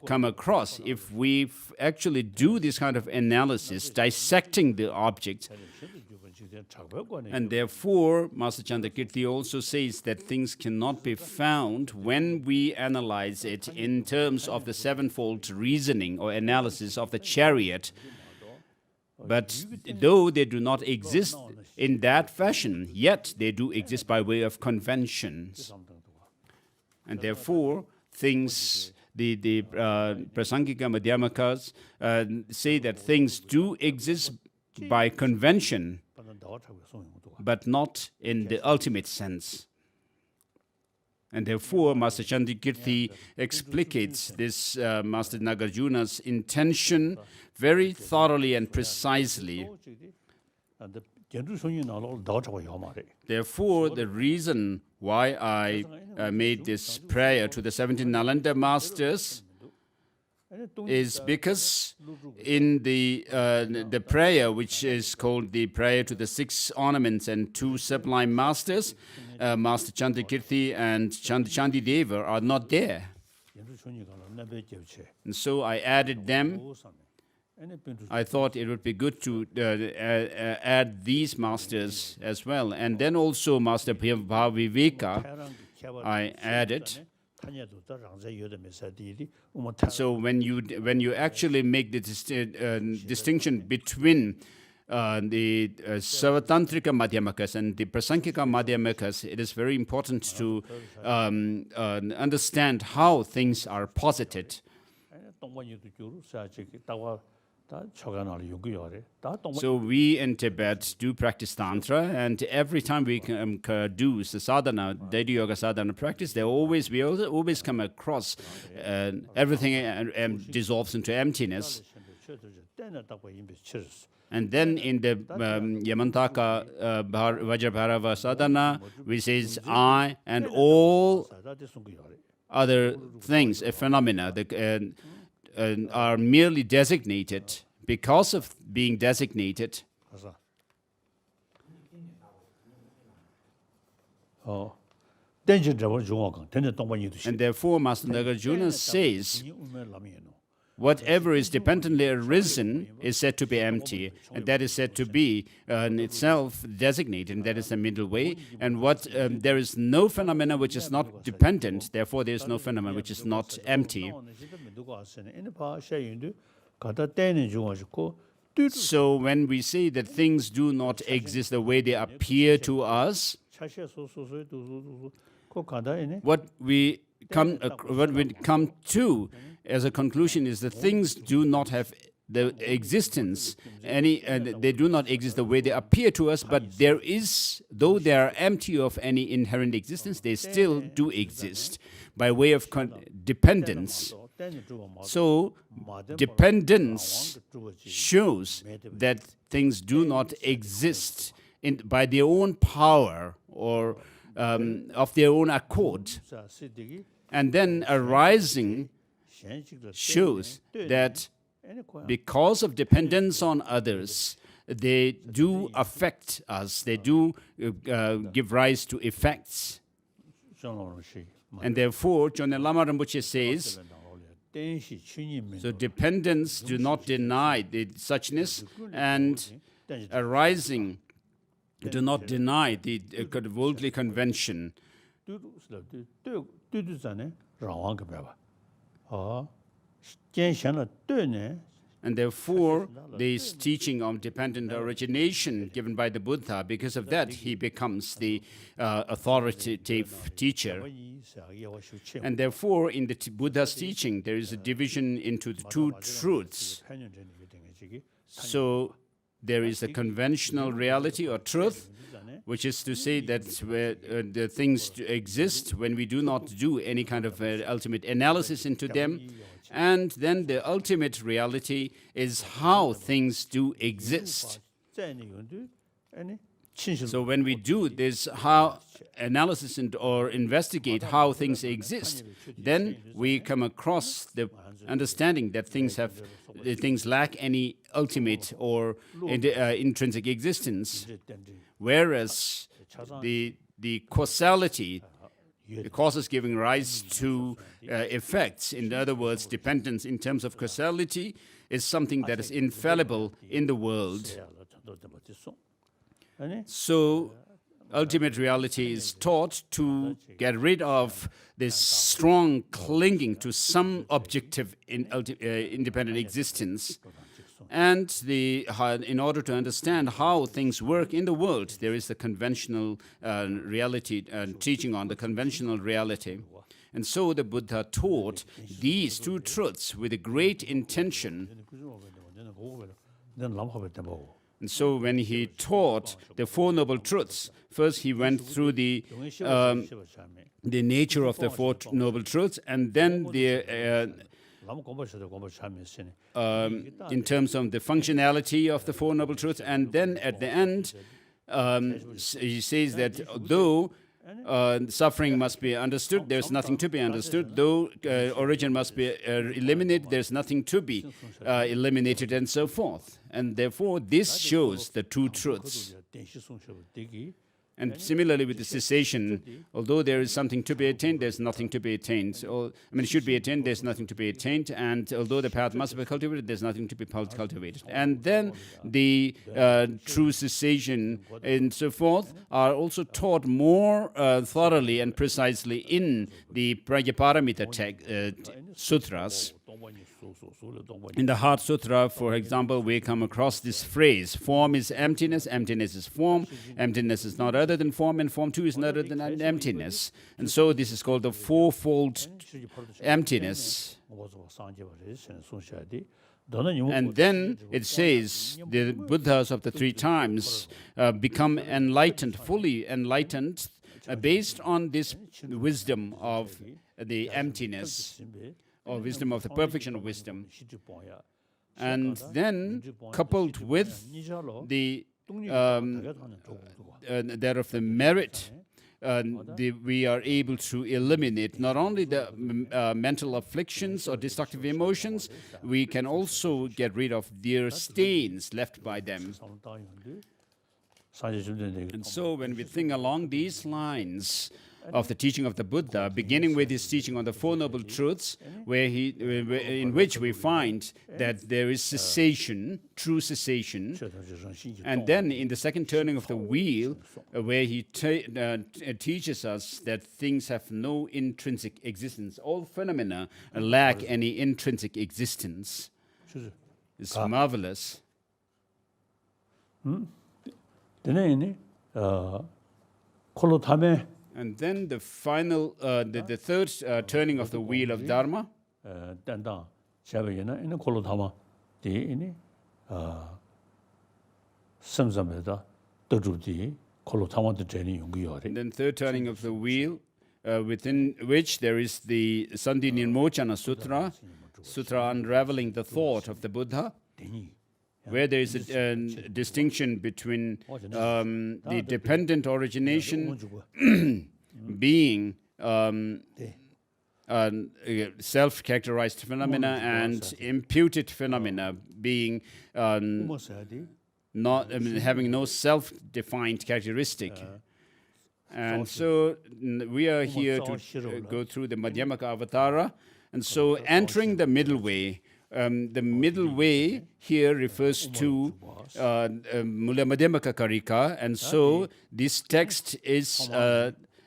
Speaker 3: come across, if we actually do this kind of analysis, dissecting the object, and therefore, Master Chandrakirti also says that things cannot be found when we analyze it in terms of the sevenfold reasoning or analysis of the chariot. But though they do not exist in that fashion, yet they do exist by way of conventions. And therefore, things, the Prasangika Madhyamakas say that things do exist by convention, but not in the ultimate sense. And therefore, Master Chandrakirti explicates this Master Nagarjuna's intention very thoroughly and precisely. Therefore, the reason why I made this prayer to the 17 Nalanda masters is because in the prayer, which is called the prayer to the 6 ornaments and 2 sublime masters, Master Chandrakirti and Chandideva are not there. And so I added them. I thought it would be good to add these masters as well. And then also Master Bhaviveka, I added. So when you actually make the distinction between the Savatantrika Madhyamakas and the Prasangika Madhyamakas, it is very important to understand how things are posited. So we in Tibet do practice Tantra, and every time we do the sadhana, daily yoga sadhana practice, we always come across everything dissolves into emptiness. And then in the Yamantaka Vajrabharava sadhana, we say I and all other things, phenomena, are merely designated. Because of being designated, and therefore Master Nagarjuna says, whatever is dependently arisen is said to be empty, and that is said to be in itself designated, and that is the middle way. And what there is no phenomena which is not dependent, therefore there is no phenomena which is not empty. So when we say that things do not exist the way they appear to us, what we come to as a conclusion is that things do not have the existence, they do not exist the way they appear to us, but there is, though they are empty of any inherent existence, they still do exist by way of dependence. So, dependence shows that things do not exist by their own power or of their own accord. And then arising shows that because of dependence on others, they do affect us, they do give rise to effects. And therefore, Chonten Lama Rinpoche says, so dependence do not deny the suchness, and arising do not deny the worldly convention. And therefore, this teaching of dependent origination given by the Buddha, because of that, he becomes the authoritative teacher. And therefore, in the Buddha's teaching, there is a division into the two truths. So there is a conventional reality or truth, which is to say that the things exist when we do not do any kind of ultimate analysis into them. And then the ultimate reality is how things do exist. So when we do this how analysis or investigate how things exist, then we come across the understanding that things lack any ultimate or intrinsic existence, whereas the causality, the causes giving rise to effects, in other words, dependence in terms of causality, is something that is infallible in the world. So, ultimate reality is taught to get rid of this strong clinging to some objective independent existence. And in order to understand how things work in the world, there is the conventional reality, teaching on the conventional reality. And so the Buddha taught these two truths with a great intention. And so when he taught the Four Noble Truths, first he went through the nature of the Four Noble Truths, and then in terms of the functionality of the Four Noble Truths, and then at the end, he says that though suffering must be understood, there's nothing to be understood. Though origin must be eliminated, there's nothing to be eliminated, and so forth. And therefore, this shows the two truths. And similarly with the cessation, although there is something to be attained, there's nothing to be attained. It should be attained, there's nothing to be attained. And although the path must be cultivated, there's nothing to be cultivated. And then the true cessation and so forth are also taught more thoroughly and precisely in the Prajnaparamita sutras. In the Heart Sutra, for example, we come across this phrase: form is emptiness, emptiness is form, emptiness is not other than form, and form too is not other than emptiness. And so this is called the Four-Fold Emptiness. And then it says the Buddhas of the three times become enlightened, fully enlightened, based on this wisdom of the emptiness, or wisdom of the perfection of wisdom. And then, coupled with the that of the merit, we are able to eliminate not only the mental afflictions or destructive emotions, we can also get rid of their stains left by them. And so when we think along these lines of the teaching of the Buddha, beginning with his teaching on the Four Noble Truths, in which we find that there is cessation, true cessation, and then in the second turning of the wheel, where he teaches us that things have no intrinsic existence. All phenomena lack any intrinsic existence. It's marvelous. And then the final, the third turning of the wheel of Dharma. And then third turning of the wheel, within which there is the Sandhi Nirmochana Sutra, Sutra unraveling the thought of the Buddha, where there is a distinction between the dependent origination being self-characterized phenomena and imputed phenomena being not having no self-defined characteristic. And so we are here to go through the Madhyamaka Avatara, and so entering the middle way. The middle way here refers to Mula Madhyamaka Karika, and so this text is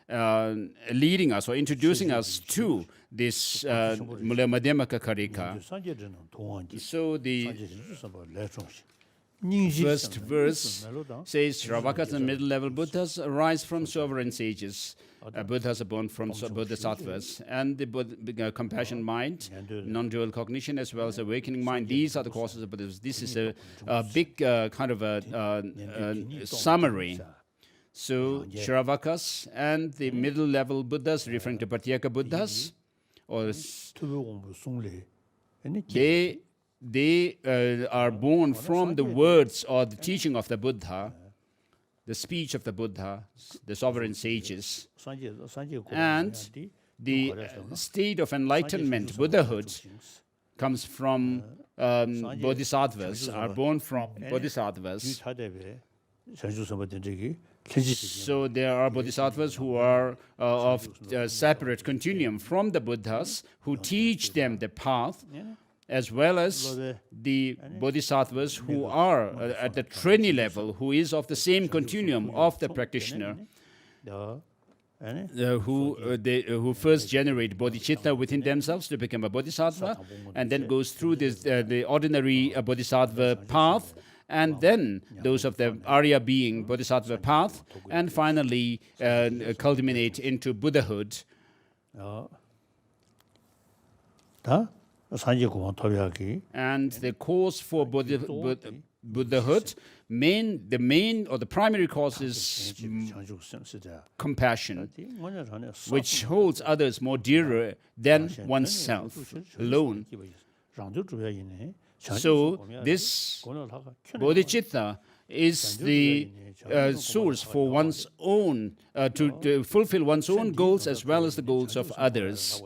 Speaker 3: leading us or introducing us to this Mula Madhyamaka Karika. So the first verse says, Shravakas and middle-level Buddhas arise from sovereign sages. Buddhas are born from bodhisattvas. And the compassion mind, non-dual cognition, as well as awakening mind, these are the causes of Buddhism. This is a big kind of a summary. So Shravakas and the middle-level Buddhas, referring to Pratyeka Buddhas, or they are born from the words or the teaching of the Buddha, the speech of the Buddha, the sovereign sages, and the state of enlightenment, Buddhahood, comes from bodhisattvas, are born from bodhisattvas. So there are bodhisattvas who are of separate continuum from the Buddhas, who teach them the path, as well as the bodhisattvas who are at the trainee level, who is of the same continuum of the practitioner, who first generate bodhicitta within themselves to become a bodhisattva, and then goes through this, the ordinary bodhisattva path, and then those of the Arya being bodhisattva path, and finally culminate into Buddhahood. And the cause for Buddhahood, the main or the primary cause is compassion, which holds others more dearer than oneself alone. So this bodhicitta is the source for one's own, to fulfill one's own goals as well as the goals of others.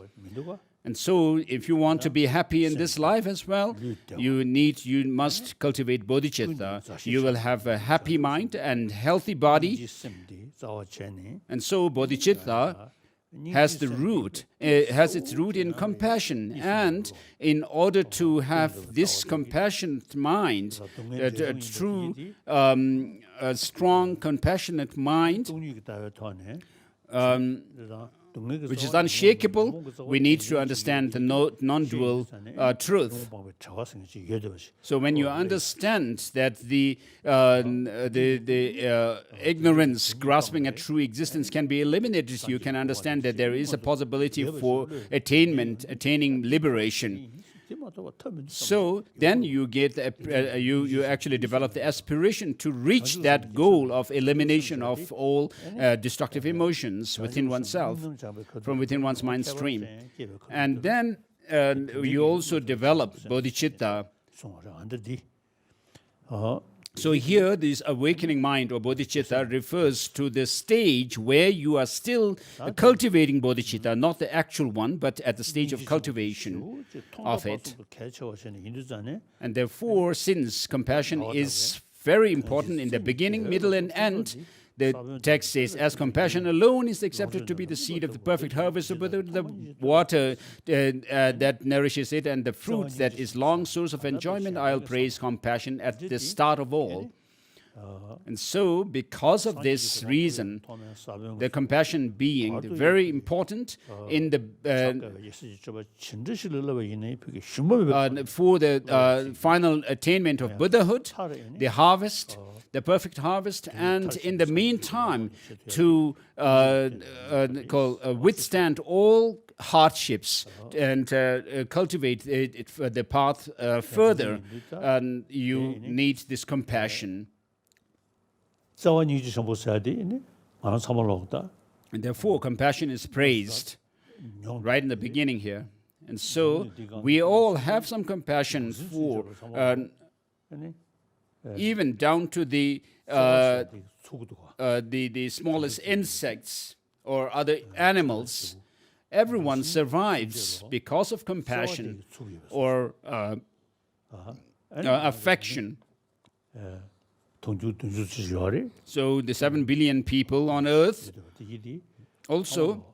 Speaker 3: And so, if you want to be happy in this life as well, you must cultivate bodhicitta. You will have a happy mind and healthy body. And so, bodhicitta has its root in compassion. And in order to have this compassionate mind, a true, strong, compassionate mind, which is unshakable, we need to understand the non-dual truth. So when you understand that the ignorance grasping at true existence can be eliminated, you can understand that there is a possibility for attaining liberation. So then you get you actually develop the aspiration to reach that goal of elimination of all destructive emotions within oneself, from within one's mind stream. And then you also develop bodhicitta. So here, this awakening mind or bodhicitta refers to the stage where you are still cultivating bodhicitta, not the actual one, but at the stage of cultivation of it. And therefore, since compassion is very important in the beginning, middle, and end, the text says, as compassion alone is accepted to be the seed of the perfect harvest, but the water that nourishes it and the fruit that is long source of enjoyment, I'll praise compassion at the start of all. And so, because of this reason, the compassion being very important in the for the final attainment of Buddhahood, the harvest, the perfect harvest, and in the meantime to withstand all hardships and cultivate the path further, you need this compassion. And therefore, compassion is praised right in the beginning here. And so, we all have some compassion for, even down to the smallest insects or other animals. Everyone survives because of compassion or affection. So the 7 billion people on earth also,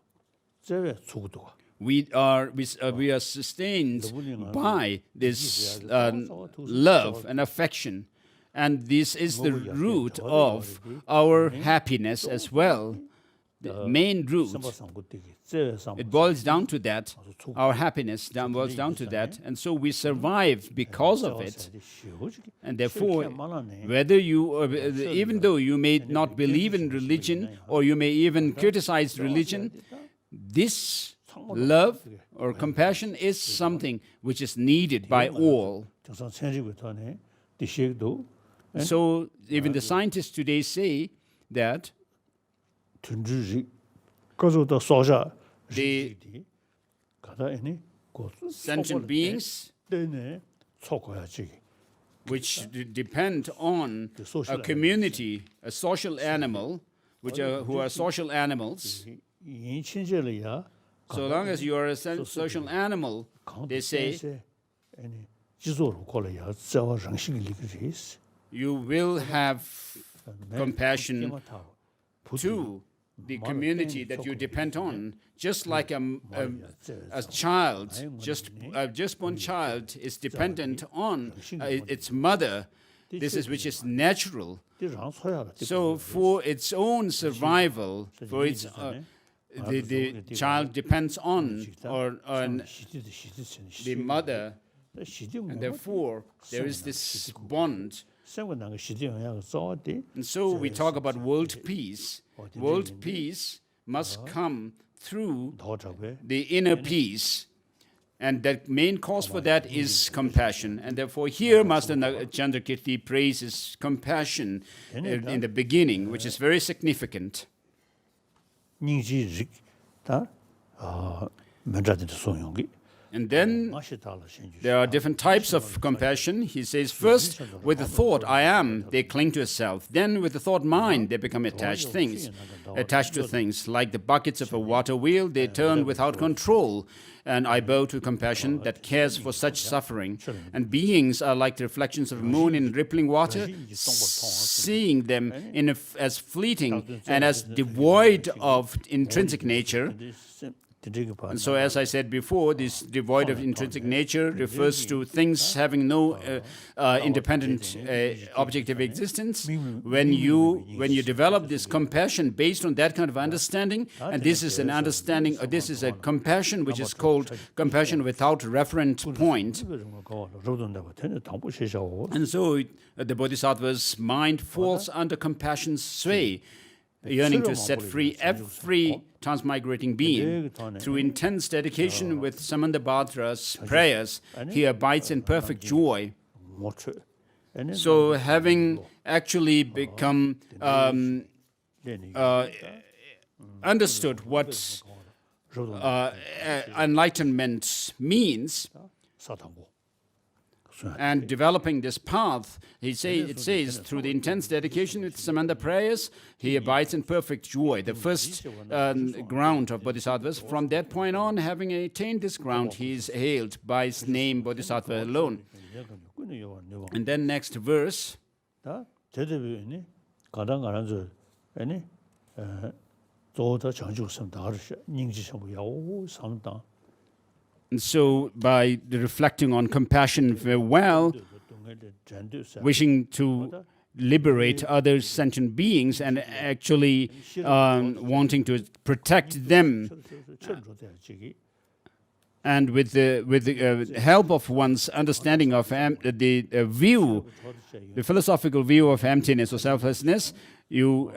Speaker 3: we are sustained by this love and affection, and this is the root of our happiness as well. the main root, it boils down to that. Our happiness boils down to that. And so we survive because of it. And therefore, whether you, even though you may not believe in religion, or you may even criticize religion, this love or compassion is something which is needed by all. So even the scientists today say that the sentient beings which depend on a community, a social animal, who are social animals, so long as you are a social animal, they say, you will have compassion to the community that you depend on, just like a child, just one child is dependent on its mother. This is which is natural. So for its own survival, for its the child depends on the mother, and therefore there is this bond. And so we talk about world peace. World peace must come through the inner peace. And the main cause for that is compassion. And therefore here Master Chandrakirti praises compassion in the beginning, which is very significant. And then there are different types of compassion. He says, first, with the thought, I am, they cling to a self. Then with the thought, mind, they become attached to things. Like the buckets of a water wheel, they turn without control. And I bow to compassion that cares for such suffering. And beings are like the reflections of a moon in rippling water, seeing them as fleeting and as devoid of intrinsic nature. And so, as I said before, this devoid of intrinsic nature refers to things having no independent objective existence. When you develop this compassion based on that kind of understanding, and this is an understanding, this is a compassion which is called compassion without referent point. And so the Bodhisattva's mind falls under compassion's sway, yearning to set free every transmigrating being. Through intense dedication with Samandabhadra's prayers, he abides in perfect joy. So having actually become understood what enlightenment means, and developing this path, it says, through the intense dedication with Samanda prayers, he abides in perfect joy, the first ground of bodhisattvas. From that point on, having attained this ground, he is hailed by his name, Bodhisattva alone. And then next verse. And so by reflecting on compassion very well, wishing to liberate other sentient beings and actually wanting to protect them, and with the help of one's understanding of the philosophical view of emptiness or selflessness, you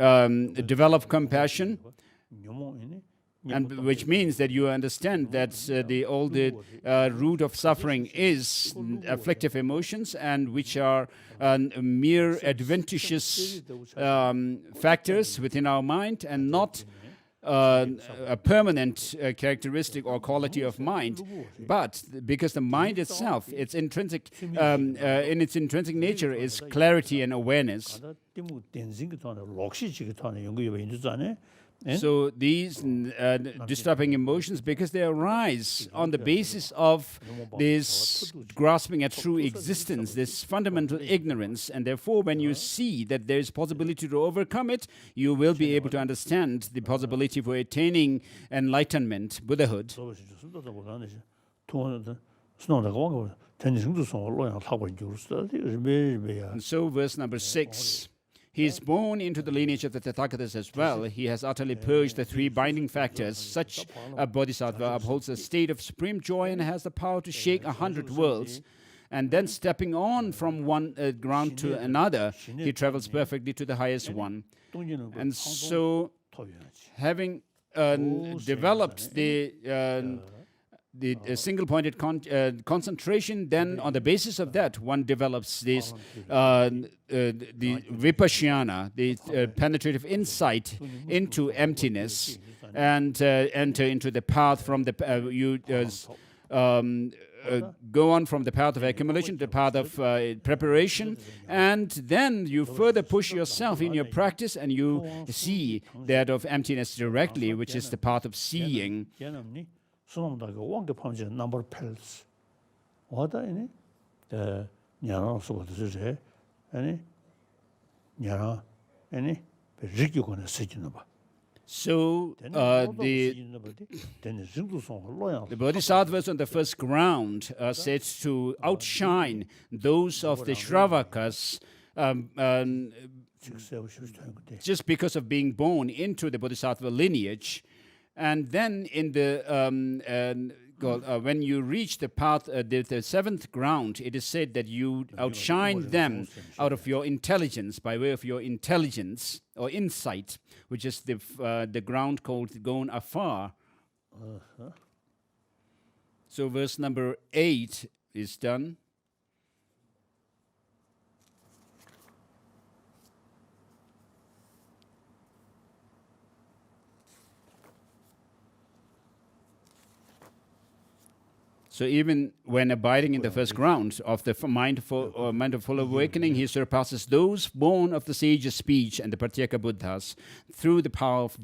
Speaker 3: develop compassion. And which means that you understand that the root of suffering is afflictive emotions, and which are mere adventitious factors within our mind, and not a permanent characteristic or quality of mind. But because the mind itself, its intrinsic in its intrinsic nature is clarity and awareness. So these disturbing emotions, because they arise on the basis of this grasping at true existence, this fundamental ignorance, and therefore when you see that there is possibility to overcome it, you will be able to understand the possibility for attaining enlightenment, Buddhahood. And so verse number 6. he is born into the lineage of the Tathagatas as well. He has utterly purged the three binding factors. Such a bodhisattva upholds a state of supreme joy and has the power to shake 100 worlds. And then stepping on from one ground to another, he travels perfectly to the highest one. And so, having developed the single-pointed concentration, then on the basis of that, one develops this the vipassana, the penetrative insight into emptiness, and enter into the path from the go on from the path of accumulation to the path of preparation, and then you further push yourself in your practice and you see that of emptiness directly, which is the path of seeing. So the bodhisattvas on the first ground are said to outshine those of the Shravakas just because of being born into the bodhisattva lineage. And then in the when you reach the path, the seventh ground, it is said that you outshine them out of your intelligence, by way of your intelligence or insight, which is the ground called gone afar. So verse number 8 is done. So even when abiding in the first ground of the mind of full awakening, he surpasses those born of the sage's speech and the Pratyeka Buddhas through the power of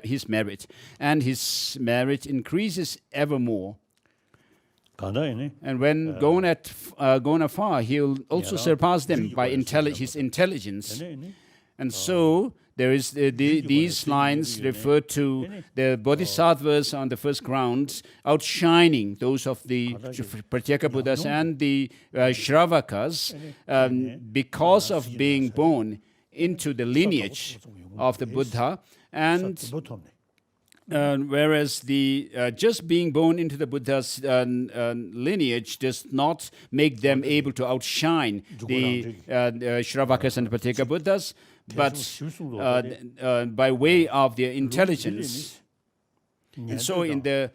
Speaker 3: his merit, and his merit increases evermore. And when gone afar, he will also surpass them by his intelligence. And so there is these lines refer to the bodhisattvas on the first ground outshining those of the Pratyeka Buddhas and the Shravakas because of being born into the lineage of the Buddha, and whereas the just being born into the Buddha's lineage does not make them able to outshine the Shravakas and the Pratyeka Buddhas, but by way of their intelligence. And so in the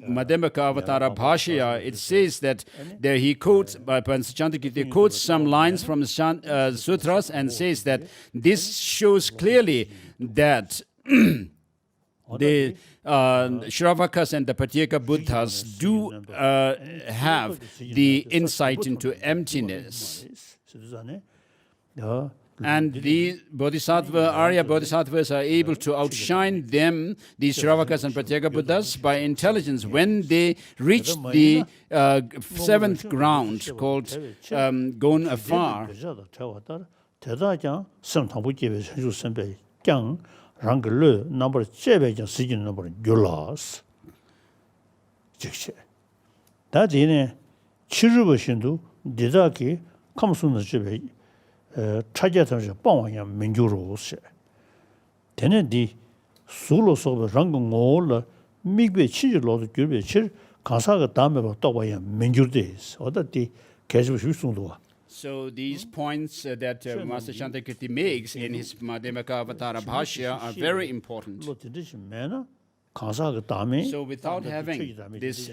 Speaker 3: Madhyamaka Avatara Bhashya, it says that there he quotes, Chandrakirti quotes some lines from the sutras and says that this shows clearly that the Shravakas and the Pratyeka Buddhas do have the insight into emptiness. And the Bodhisattva, Arya Bodhisattvas are able to outshine them, these Shravakas and Pratyeka Buddhas, by intelligence when they reach the seventh ground called gone afar.
Speaker 1: 차제선서 빵왕야 민주로스 되는디 술로서 랑고올 미베 치질로도 규베 칠 가사가 다음에 또 와야 민주데스 어디 계속 수송도.
Speaker 3: So these points that Master Chandrakirti makes in his Madhyamaka Avatara Bhashya are very important. So without having this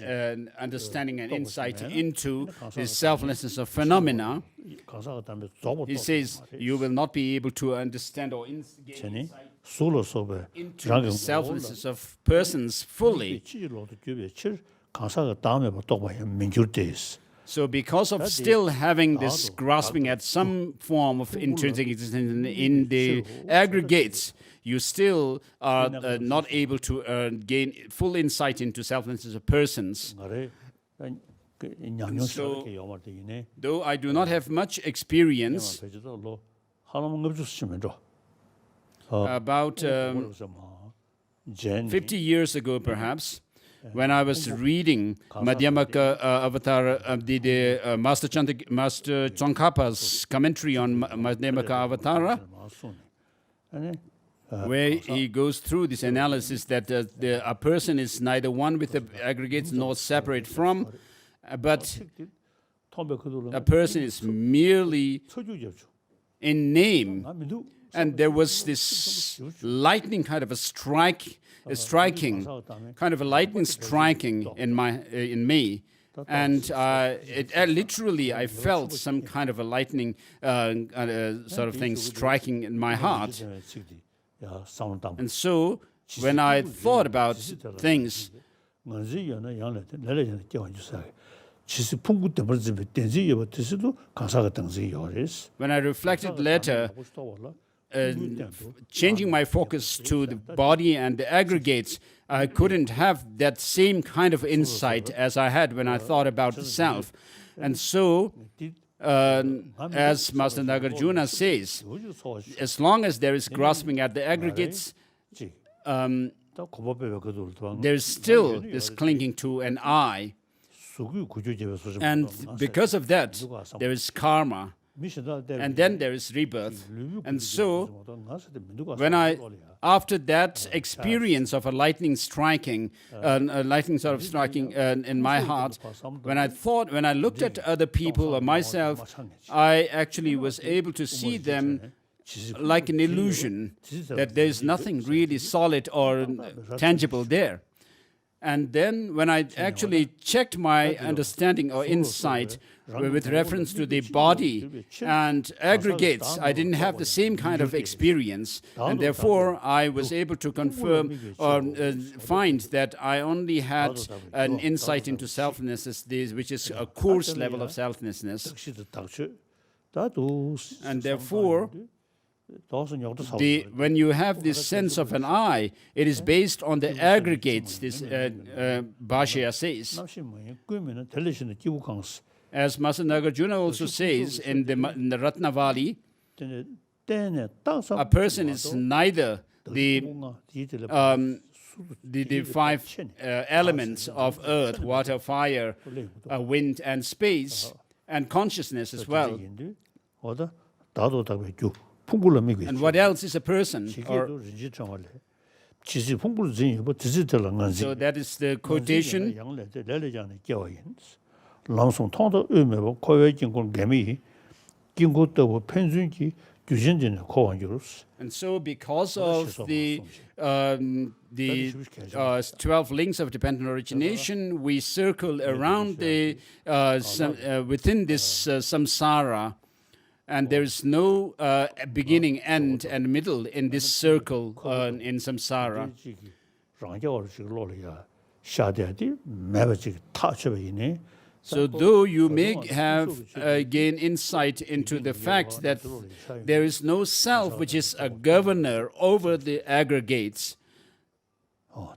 Speaker 3: understanding and insight into the selflessness of phenomena, he says you will not be able to understand or gain insight into the selflessness of persons fully. So because of still having this grasping at some form of intrinsic existence in the aggregates, you still are not able to gain full insight into selflessness of persons. So, though I do not have much experience, about 50 years ago perhaps, when I was reading Madhyamaka Avatar, the Master Tsongkhapa's commentary on Madhyamaka Avatara, where he goes through this analysis that a person is neither one with the aggregates nor separate from, but a person is merely in name. And there was this lightning kind of a striking, kind of a lightning striking in me. And literally, I felt some kind of a lightning sort of thing striking in my heart. And so, when I thought about things, when I reflected later, changing my focus to the body and the aggregates, I couldn't have that same kind of insight as I had when I thought about the self. And so, as Master Nagarjuna says, as long as there is grasping at the aggregates, there is still this clinging to an I. And because of that, there is karma. And then there is rebirth. And so, after that experience of a lightning striking, a lightning sort of striking in my heart, when I looked at other people or myself, I actually was able to see them like an illusion, that there is nothing really solid or tangible there. And then when I actually checked my understanding or insight with reference to the body and aggregates, I didn't have the same kind of experience. And therefore, I was able to confirm or find that I only had an insight into selflessness, which is a coarse level of selflessness. And therefore, when you have this sense of an I, it is based on the aggregates, this Bhashya says. As Master Nagarjuna also says in the Ratnavali, a person is neither the five elements of earth, water, fire, wind, and space, and consciousness as well. And what else is a person? So that is the quotation. And so because of the 12 links of dependent origination, we circle around within this samsara. And there is no beginning, end, and middle in this circle in samsara. So though you may have gained insight into the fact that there is no self which is a governor over the aggregates,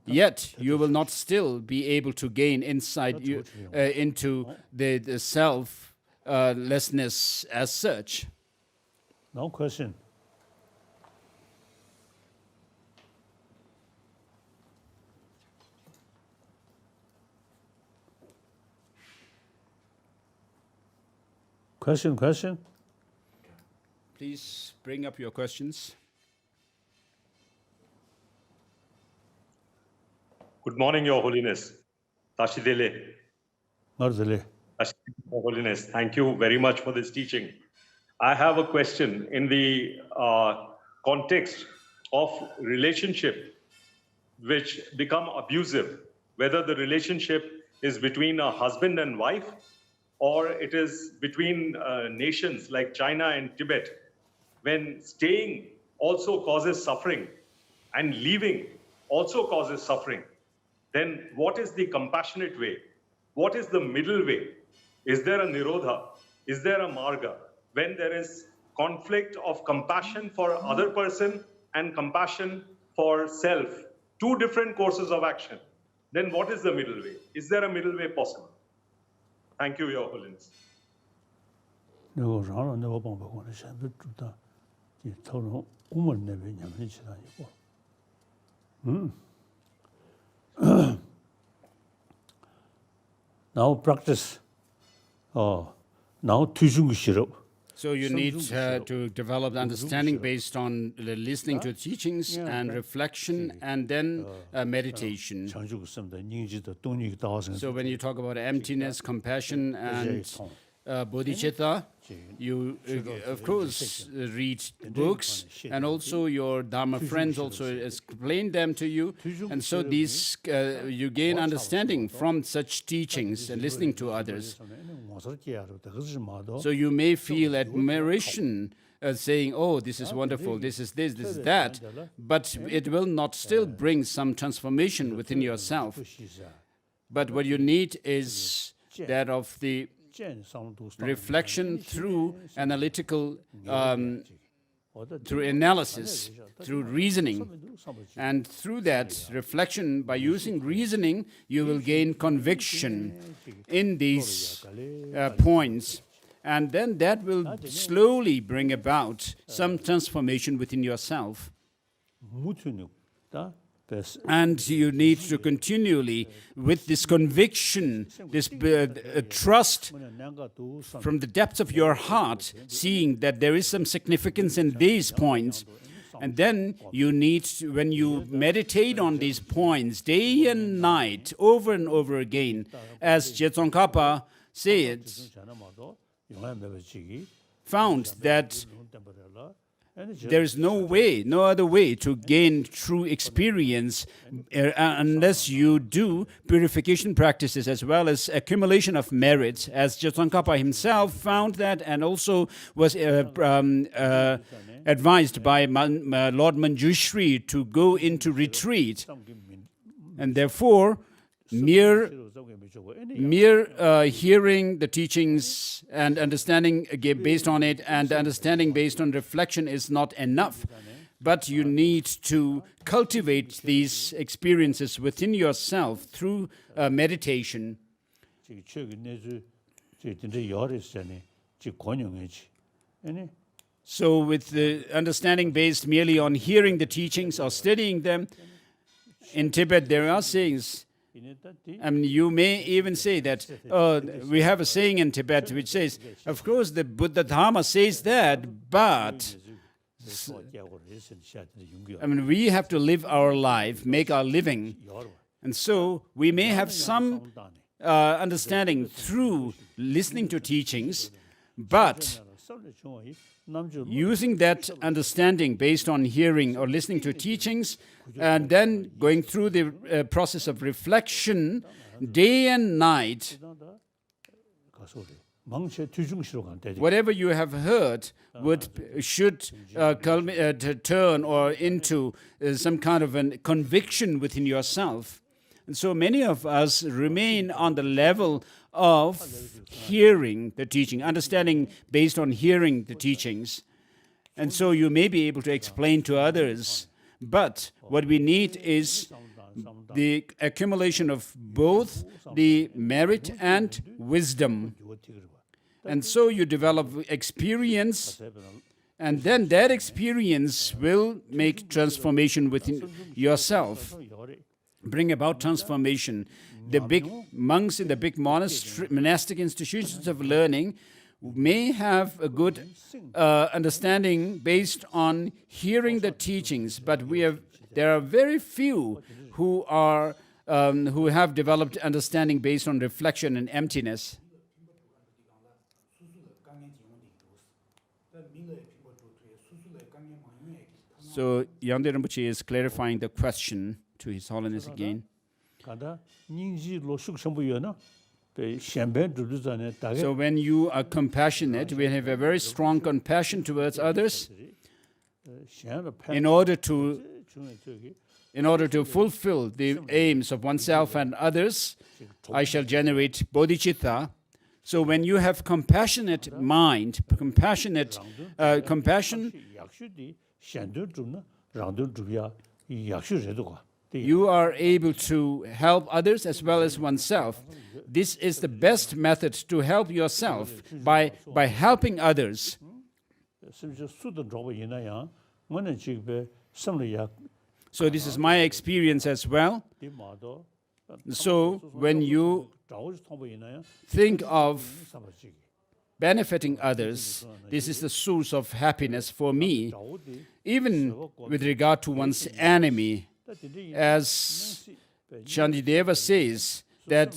Speaker 3: yet you will not still be able to gain insight into the self lessness as such.
Speaker 2: No question. Question?
Speaker 3: Please bring up your questions.
Speaker 4: Good morning, Your Holiness. Tashidele.
Speaker 1: Narzele.
Speaker 4: Your Holiness, thank you very much for this teaching. I have a question in the context of relationship which become abusive, whether the relationship is between a husband and wife or it is between nations like China and Tibet, when staying also causes suffering and leaving also causes suffering, then what is the compassionate way? What is the middle way? Is there a nirodha? Is there a marga? When there is conflict of compassion for other person and compassion for self, two different courses of action, then what is the middle way? Is there a middle way possible? Thank you, Your Holiness.
Speaker 2: now practice now 투중 싫어.
Speaker 3: So you need to develop understanding based on listening to teachings and reflection and then meditation.
Speaker 2: 장주고 있습니다. 닝지도 동력이 다와서.
Speaker 3: So when you talk about emptiness, compassion, and bodhicitta, you of course read books, and also your Dharma friends also explain them to you, and so these you gain understanding from such teachings and listening to others. So you may feel admiration saying, oh, this is wonderful, this is this, this is that, but it will not still bring some transformation within yourself. But what you need is that of the reflection through analytical, through analysis, through reasoning. And through that reflection, by using reasoning, you will gain conviction in these points. And then that will slowly bring about some transformation within yourself. And you need to continually, with this conviction, this trust from the depths of your heart, seeing that there is some significance in these points. And then you need to, when you meditate on these points day and night, over and over again, as Tsongkhapa said, found that there is no way, no other way to gain true experience unless you do purification practices as well as accumulation of merits, as Tsongkhapa himself found that and also was advised by Lord Manjushri to go into retreat. And therefore, mere hearing the teachings and understanding based on it and understanding based on reflection is not enough. But you need to cultivate these experiences within yourself through meditation. So with the understanding based merely on hearing the teachings or studying them, in Tibet there are sayings. I mean, you may even say that, we have a saying in Tibet which says, of course the Buddha Dharma says that, but I mean, we have to live our life, make our living. And so we may have some understanding through listening to teachings, but using that understanding based on hearing or listening to teachings and then going through the process of reflection day and night, whatever you have heard should turn or into some kind of a conviction within yourself. And so many of us remain on the level of hearing the teaching, understanding based on hearing the teachings. And so you may be able to explain to others, but what we need is the accumulation of both the merit and wisdom. And so you develop experience, and then that experience will make transformation within yourself, bring about transformation. The big monks in the big monastic institutions of learning may have a good understanding based on hearing the teachings, but there are very few who have developed understanding based on reflection and emptiness. So Yangde Rinpoche is clarifying the question to His Holiness again. So when you are compassionate, we have a very strong compassion towards others. In order to fulfill the aims of oneself and others, I shall generate bodhicitta. So when you have compassionate mind, compassion, you are able to help others as well as oneself. This is the best method to help yourself, by helping others. So this is my experience as well. So when you think of benefiting others, this is the source of happiness for me, even with regard to one's enemy. As Shantideva says, that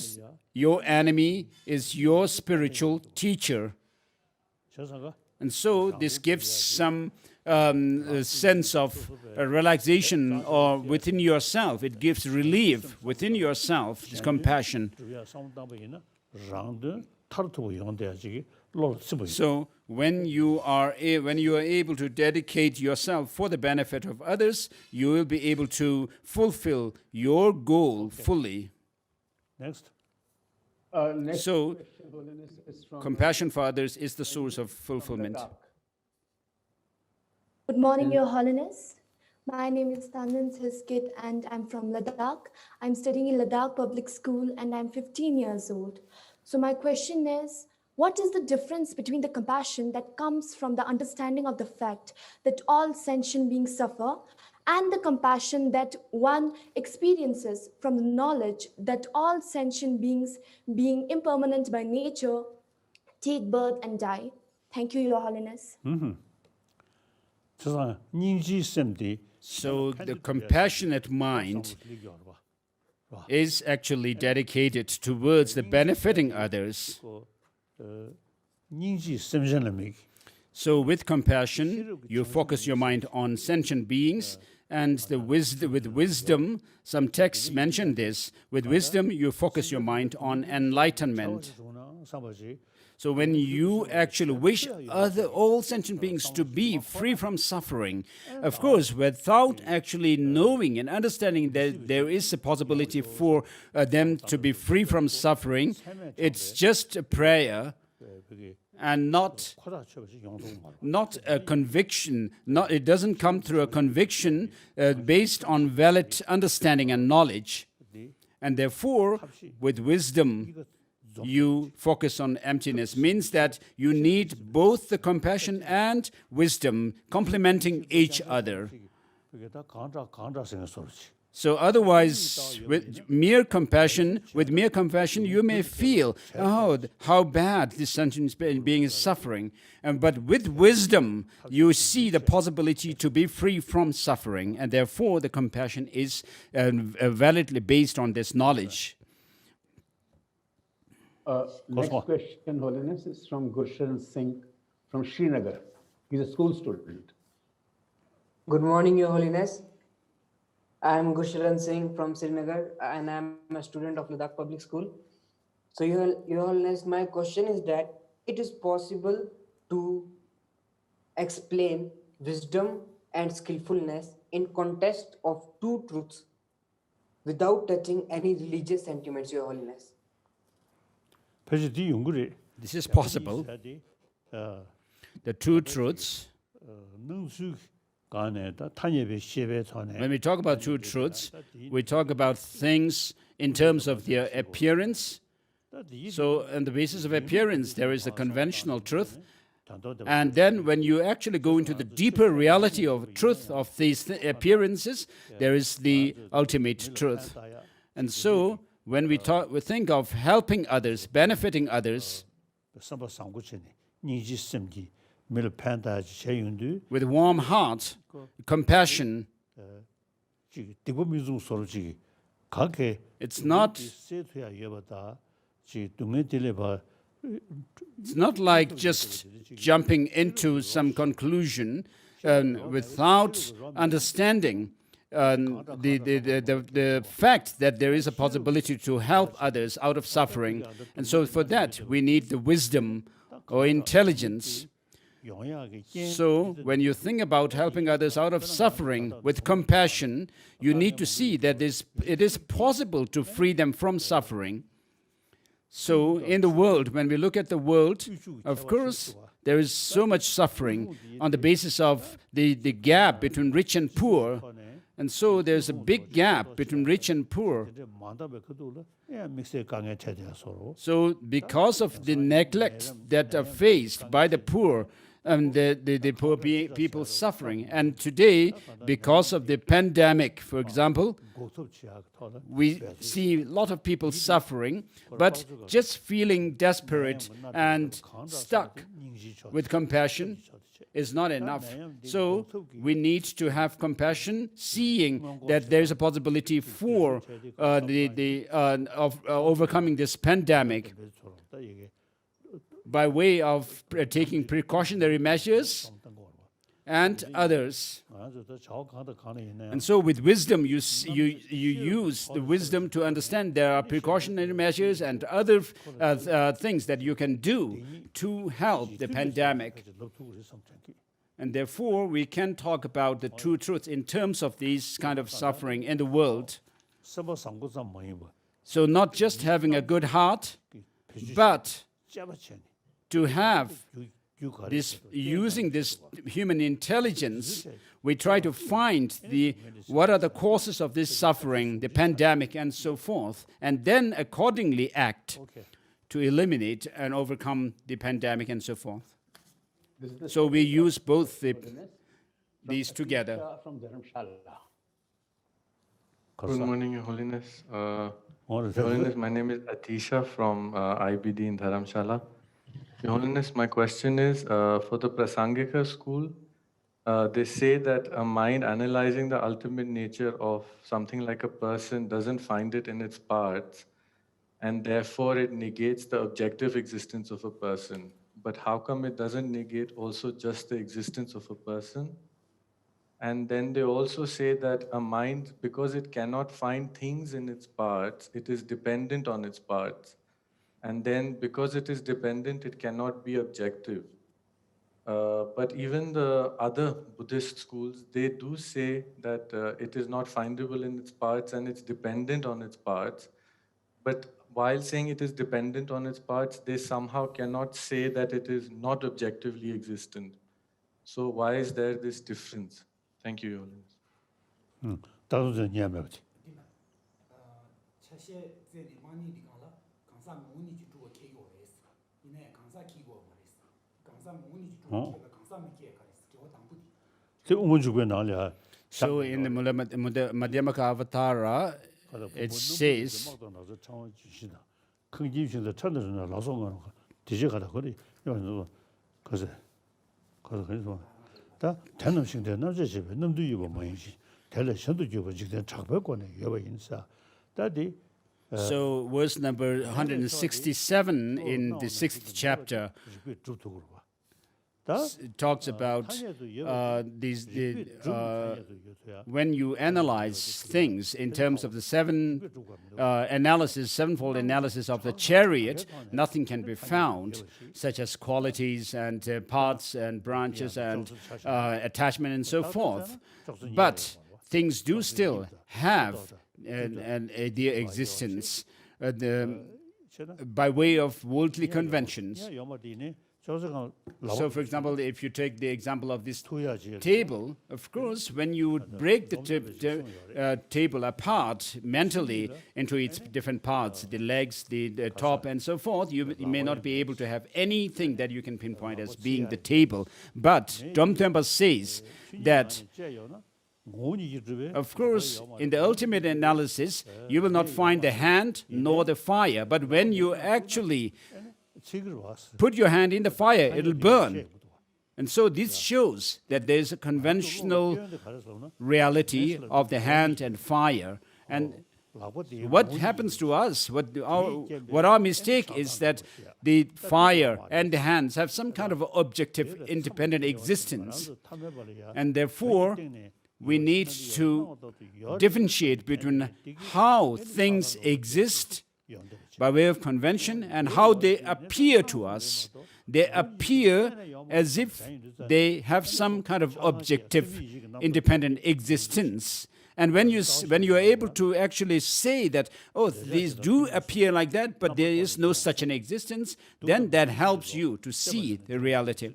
Speaker 3: your enemy is your spiritual teacher. And so this gives some sense of relaxation or within yourself. It gives relief within yourself, this compassion. So when you are able to dedicate yourself for the benefit of others, you will be able to fulfill your goal fully.
Speaker 1: Next
Speaker 3: So
Speaker 1: question, Holiness, is from
Speaker 3: compassion for others is the source of fulfillment.
Speaker 1: Ladakh.
Speaker 5: Good morning, Your Holiness. My name is Tandan Siskit and I'm from Ladakh. I'm studying in Ladakh Public School and I'm 15 years old. So my question is, what is the difference between the compassion that comes from the understanding of the fact that all sentient beings suffer and the compassion that one experiences from the knowledge that all sentient beings, being impermanent by nature, take birth and die? Thank you, Your Holiness.
Speaker 3: So the compassionate mind is actually dedicated towards the benefiting others. So with compassion, you focus your mind on sentient beings, and with wisdom, some texts mention this, with wisdom you focus your mind on enlightenment. So when you actually wish all sentient beings to be free from suffering, of course, without actually knowing and understanding that there is a possibility for them to be free from suffering, it's just a prayer and not a conviction. It doesn't come through a conviction based on valid understanding and knowledge. And therefore, with wisdom, you focus on emptiness. Means that you need both the compassion and wisdom complementing each other. So otherwise, with mere compassion, you may feel, oh, how bad this sentient being is suffering. But with wisdom, you see the possibility to be free from suffering. And therefore, the compassion is validly based on this knowledge.
Speaker 1: Next question, Holiness, is from Gursharan Singh from Srinagar. He's a school student.
Speaker 6: Good morning, Your Holiness. I am Gursharan Singh from Srinagar and I am a student of Ladakh Public School. So, Your Holiness, my question is that it is possible to explain wisdom and skillfulness in context of two truths without touching any religious sentiments, Your Holiness.
Speaker 3: This is possible. The two truths. When we talk about two truths, we talk about things in terms of their appearance. So, on the basis of appearance, there is the conventional truth. And then when you actually go into the deeper reality of truth of these appearances, there is the ultimate truth. And so, when we think of helping others, benefiting others, with warm heart, compassion, it's not like just jumping into some conclusion without understanding the fact that there is a possibility to help others out of suffering. And so for that, we need the wisdom or intelligence. So when you think about helping others out of suffering with compassion, you need to see that it is possible to free them from suffering. So in the world, when we look at the world, of course, there is so much suffering on the basis of the gap between rich and poor. And so there's a big gap between rich and poor. So because of the neglect that are faced by the poor, the poor people suffering. And today, because of the pandemic, for example, we see a lot of people suffering, but just feeling desperate and stuck with compassion is not enough. So we need to have compassion, seeing that there is a possibility for overcoming this pandemic by way of taking precautionary measures and others. And so with wisdom, you use the wisdom to understand there are precautionary measures and other things that you can do to help the pandemic. And therefore, we can talk about the true truths in terms of these kind of suffering in the world. So not just having a good heart, but to have this, using this human intelligence, we try to find what are the causes of this suffering, the pandemic, and so forth, and then accordingly act to eliminate and overcome the pandemic and so forth. So we use both these together.
Speaker 1: From Dharamsala.
Speaker 7: Good morning, Your Holiness. Your Holiness, my name is Atisha from IBD in Dharamsala. Your Holiness, my question is, for the Prasangika school, they say that a mind analyzing the ultimate nature of something like a person doesn't find it in its parts, and therefore it negates the objective existence of a person. But how come it doesn't negate also just the existence of a person? And then they also say that a mind, because it cannot find things in its parts, it is dependent on its parts. And then because it is dependent, it cannot be objective. But even the other Buddhist schools, they do say that it is not findable in its parts and it's dependent on its parts. But while saying it is dependent on its parts, they somehow cannot say that it is not objectively existent. So why is there this difference? Thank you, Your Holiness.
Speaker 3: So in the Madhyamaka Avatara, it says, so verse number 167 in the 6th chapter talks about when you analyze things in terms of the sevenfold analysis of the chariot, nothing can be found, such as qualities and parts and branches and attachment and so forth. But things do still have their existence by way of worldly conventions. So, for example, if you take the example of this table, of course, when you break the table apart mentally into its different parts, the legs, the top, and so forth, you may not be able to have anything that you can pinpoint as being the table. But Domtempa says that, of course, in the ultimate analysis, you will not find the hand nor the fire. But when you actually put your hand in the fire, it'll burn. And so this shows that there's a conventional reality of the hand and fire. And what happens to us, what our mistake is that the fire and the hands have some kind of objective, independent existence. And therefore, we need to differentiate between how things exist by way of convention and how they appear to us. They appear as if they have some kind of objective, independent existence. And when you are able to actually say that, oh, these do appear like that, but there is no such an existence, then that helps you to see the reality,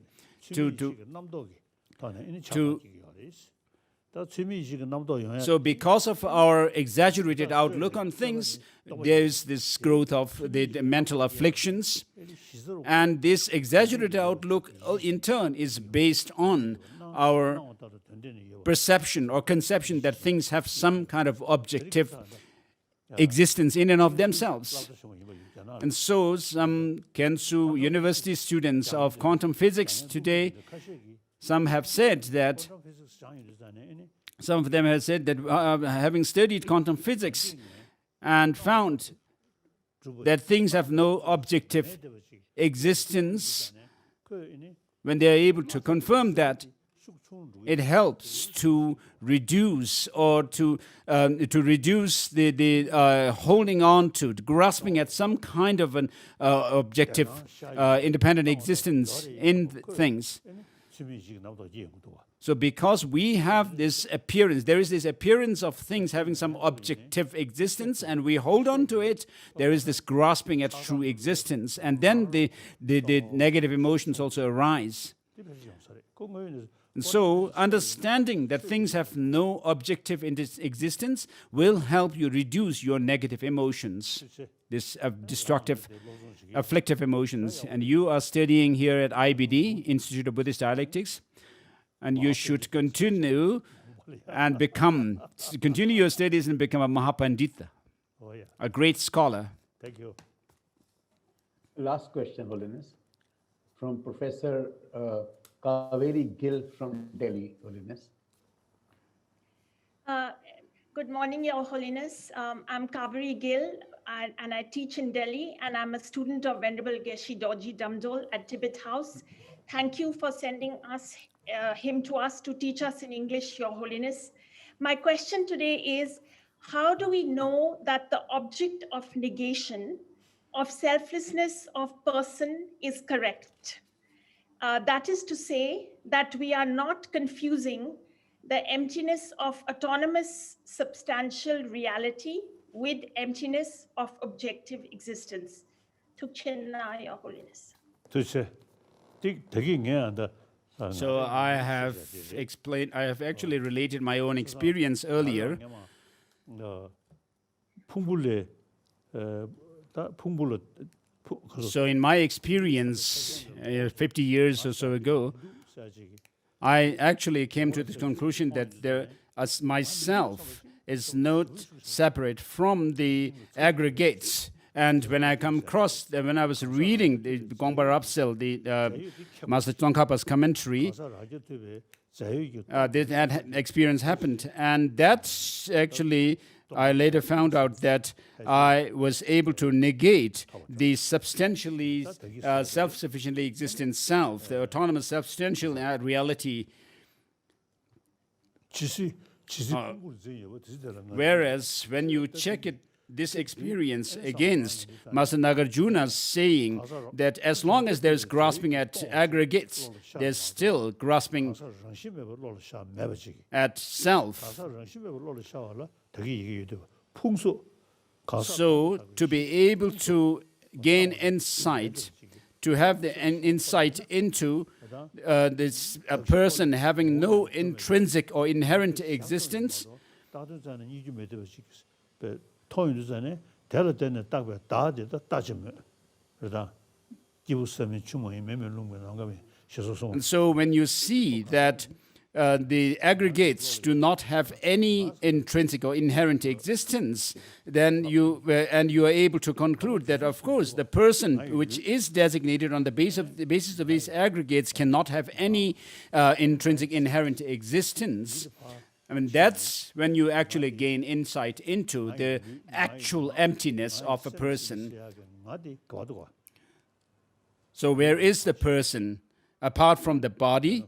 Speaker 3: So because of our exaggerated outlook on things, there is this growth of the mental afflictions, And this exaggerated outlook, in turn, is based on our perception or conception that things have some kind of objective existence in and of themselves. And so some Kensu University students of quantum physics today, some have said that, some of them have said that having studied quantum physics and found that things have no objective existence, when they are able to confirm that, it helps to reduce or to reduce the holding on to, grasping at some kind of an objective, independent existence in things. So because we have this appearance, there is this appearance of things having some objective existence, and we hold on to it, there is this grasping at true existence, and then the negative emotions also arise. And so understanding that things have no objective existence will help you reduce your negative emotions, this destructive, afflictive emotions. And you are studying here at IBD, Institute of Buddhist Dialectics, and you should continue your studies and become a Mahapandita, a great scholar.
Speaker 2: Thank you.
Speaker 1: Last question, Holiness, from Professor Kaveri Gill from Delhi, Holiness.
Speaker 8: Good morning, Your Holiness. I'm Kaveri Gill, and I teach in Delhi, and I'm a student of Venerable Geshe Dorji Damdol at Tibet House. Thank you for sending him to us to teach us in English, Your Holiness. My question today is, how do we know that the object of negation, of selflessness of person is correct? That is to say that we are not confusing the emptiness of autonomous substantial reality with emptiness of objective existence. Tukchenna, Your Holiness.
Speaker 3: So I have actually related my own experience earlier. So in my experience, 50 years or so ago, I actually came to the conclusion that myself is not separate from the aggregates. And when I come across, when I was reading the Gongpa Rapsel, the Master Tsongkhapa's commentary, that experience happened. And that's actually, I later found out that I was able to negate the substantially self-sufficiently existent self, the autonomous substantial reality. Whereas when you check this experience against Master Nagarjuna's saying that as long as there's grasping at aggregates, there's still grasping at self. So to be able to gain insight, to have the insight into this person having no intrinsic or inherent existence, and so when you see that the aggregates do not have any intrinsic or inherent existence, then you are able to conclude that, of course, the person which is designated on the basis of these aggregates cannot have any intrinsic inherent existence. I mean, that's when you actually gain insight into the actual emptiness of a person. So where is the person apart from the body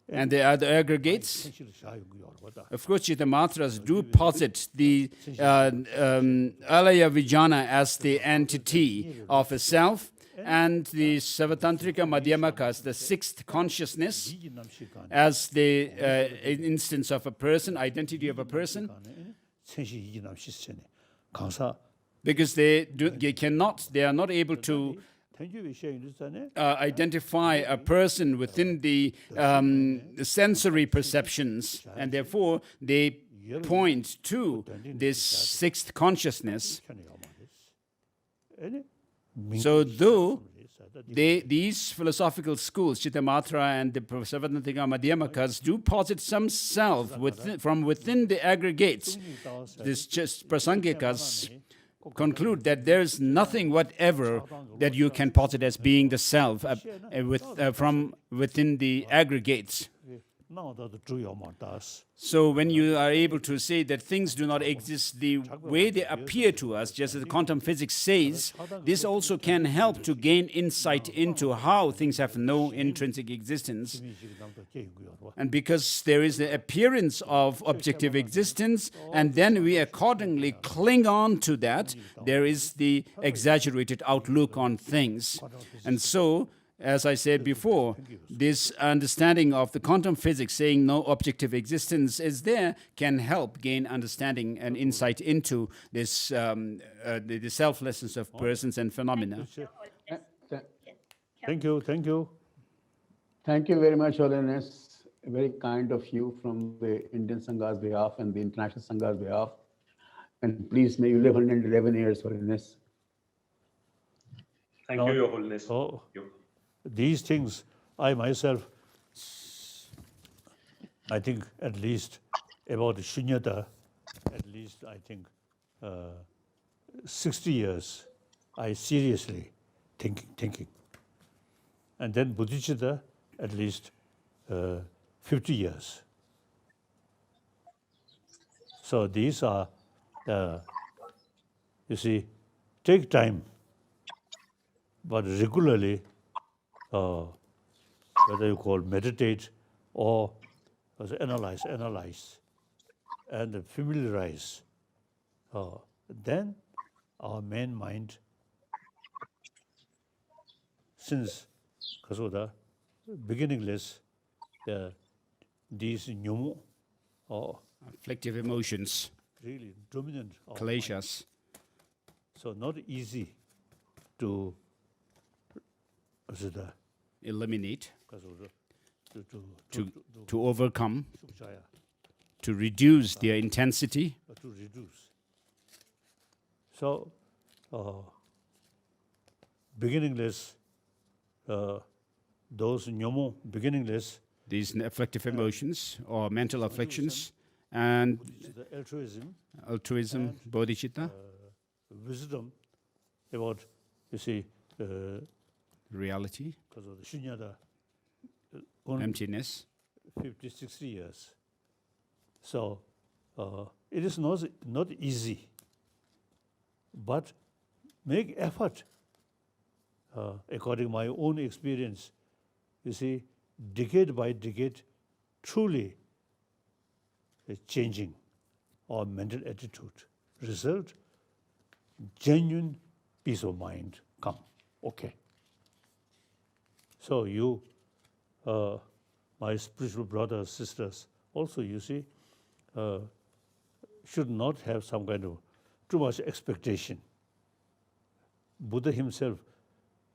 Speaker 3: and the other aggregates? Of course, Chittamatras do posit the Alaya Vijnana as the entity of a self, and the Savatantrika Madhyamakas, the sixth consciousness, as the instance of a person, identity of a person, because they are not able to identify a person within the sensory perceptions, and therefore they point to this sixth consciousness. So though these philosophical schools, Chittamatra and the Savatnantika Madhyamakas, do posit some self from within the aggregates, these Prasangikas conclude that there is nothing whatever that you can posit as being the self from within the aggregates. So when you are able to say that things do not exist the way they appear to us, just as quantum physics says, this also can help to gain insight into how things have no intrinsic existence. And because there is the appearance of objective existence, and then we accordingly cling on to that, there is the exaggerated outlook on things. And so, as I said before, this understanding of the quantum physics saying no objective existence is there can help gain understanding and insight into this the selflessness of persons and phenomena.
Speaker 2: Thank you.
Speaker 1: Thank you very much, Holiness. Very kind of you from the Indian Sangha's behalf and the International Sangha's behalf. And please, may you live 111 years, Holiness.
Speaker 4: Thank you, Your Holiness.
Speaker 2: Oh.
Speaker 4: Thank you.
Speaker 2: These things, I myself, I think at least about Shunyata, at least I think 60 years, I seriously thinking. And then Bodhicitta, at least 50 years. So these are, you see, take time, but regularly, whether you call meditate or analyze, and familiarize, then our main mind, since Kasoda, beginningless, these nyomo, or
Speaker 3: Afflictive emotions,
Speaker 2: really dominant,
Speaker 3: kleshas.
Speaker 2: So not easy to
Speaker 3: eliminate,
Speaker 2: to
Speaker 3: overcome, to reduce their intensity.
Speaker 2: To reduce. So, beginningless, those nyomo, beginningless,
Speaker 3: these afflictive emotions or mental afflictions, and altruism, bodhicitta,
Speaker 2: wisdom about, you see,
Speaker 3: reality,
Speaker 2: because of the shunyata,
Speaker 3: emptiness,
Speaker 2: 50, 60 years. So it is not easy, but make effort. According to my own experience, you see, decade by decade, truly changing our mental attitude. Result, genuine peace of mind come. Okay. So you, my spiritual brothers, sisters, also you see, should not have some kind of too much expectation. Buddha himself,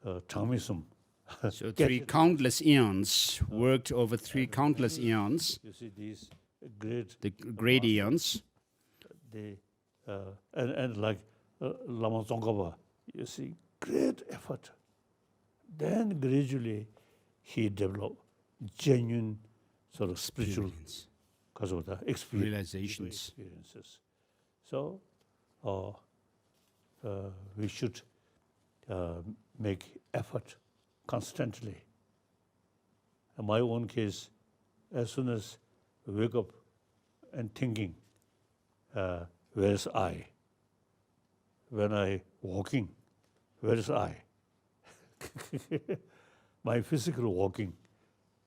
Speaker 2: Thamisum.
Speaker 3: So countless eons, worked over countless eons.
Speaker 2: You see these
Speaker 3: great eons.
Speaker 2: And like Lama Tsongkhapa, you see, great effort. Then gradually he developed genuine sort of spiritual because of the
Speaker 3: realizations.
Speaker 2: Experiences. So we should make effort constantly. In my own case, as soon as I wake up and thinking, where's I? When I walking, where's I? My physical walking,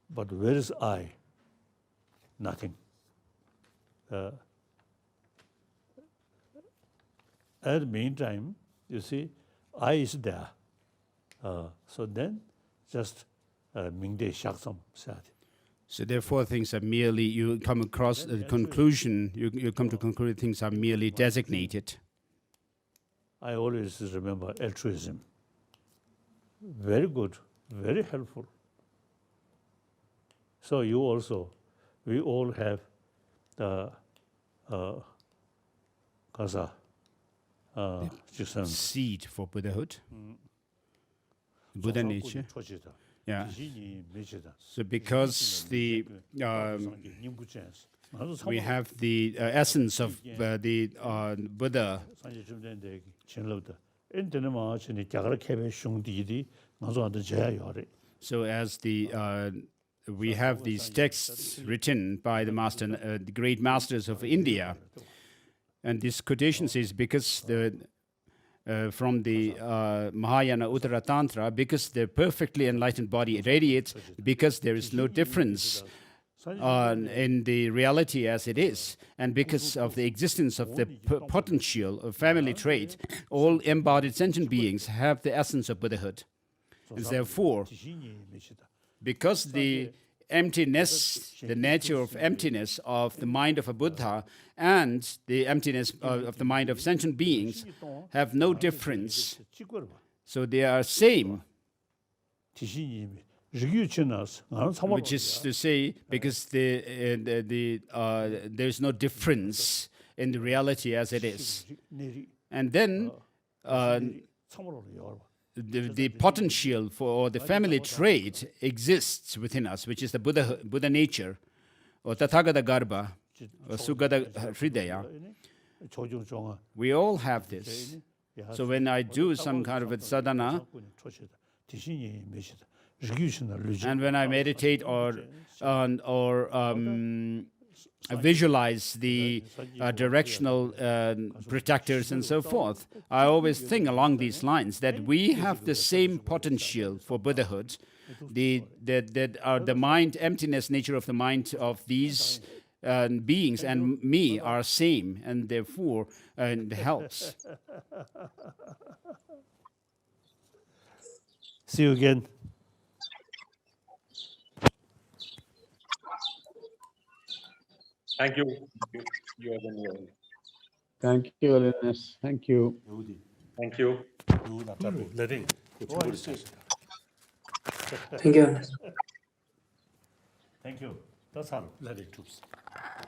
Speaker 2: but where is I? Nothing. At the meantime, you see, I is there. So then, just Mingde Shaksam said.
Speaker 3: So therefore, things are merely, you come across the conclusion, you come to conclude things are merely designated.
Speaker 2: I always remember altruism. Very good, very helpful. So you also, we all have kasa,
Speaker 3: seed for Buddhahood, Buddha nature. Yeah. So because we have the essence of the Buddha, so as we have these texts written by the the great masters of India, and this quotation says, because from the Mahayana Uttara Tantra, because the perfectly enlightened body radiates, because there is no difference in the reality as it is, and because of the existence of the potential of family trait, all embodied sentient beings have the essence of Buddhahood. And therefore, because the emptiness, the nature of emptiness of the mind of a Buddha and the emptiness of the mind of sentient beings have no difference, so they are same. Which is to say, because there's no difference in the reality as it is. And then the potential for the family trait exists within us, which is the Buddha nature, or Tathagata Garbha, or Sugata Hridaya. We all have this. So when I do some kind of a sadhana, and when I meditate or visualize the directional protectors and so forth, I always think along these lines that we have the same potential for Buddhahood, the mind emptiness nature of the mind of these beings and me are same, and therefore it helps.
Speaker 2: See you again.
Speaker 4: Thank you. You have been well.
Speaker 1: Thank you, Holiness. Thank you.
Speaker 4: Thank you.
Speaker 6: Thank you.
Speaker 2: Thank you. That's all. Let it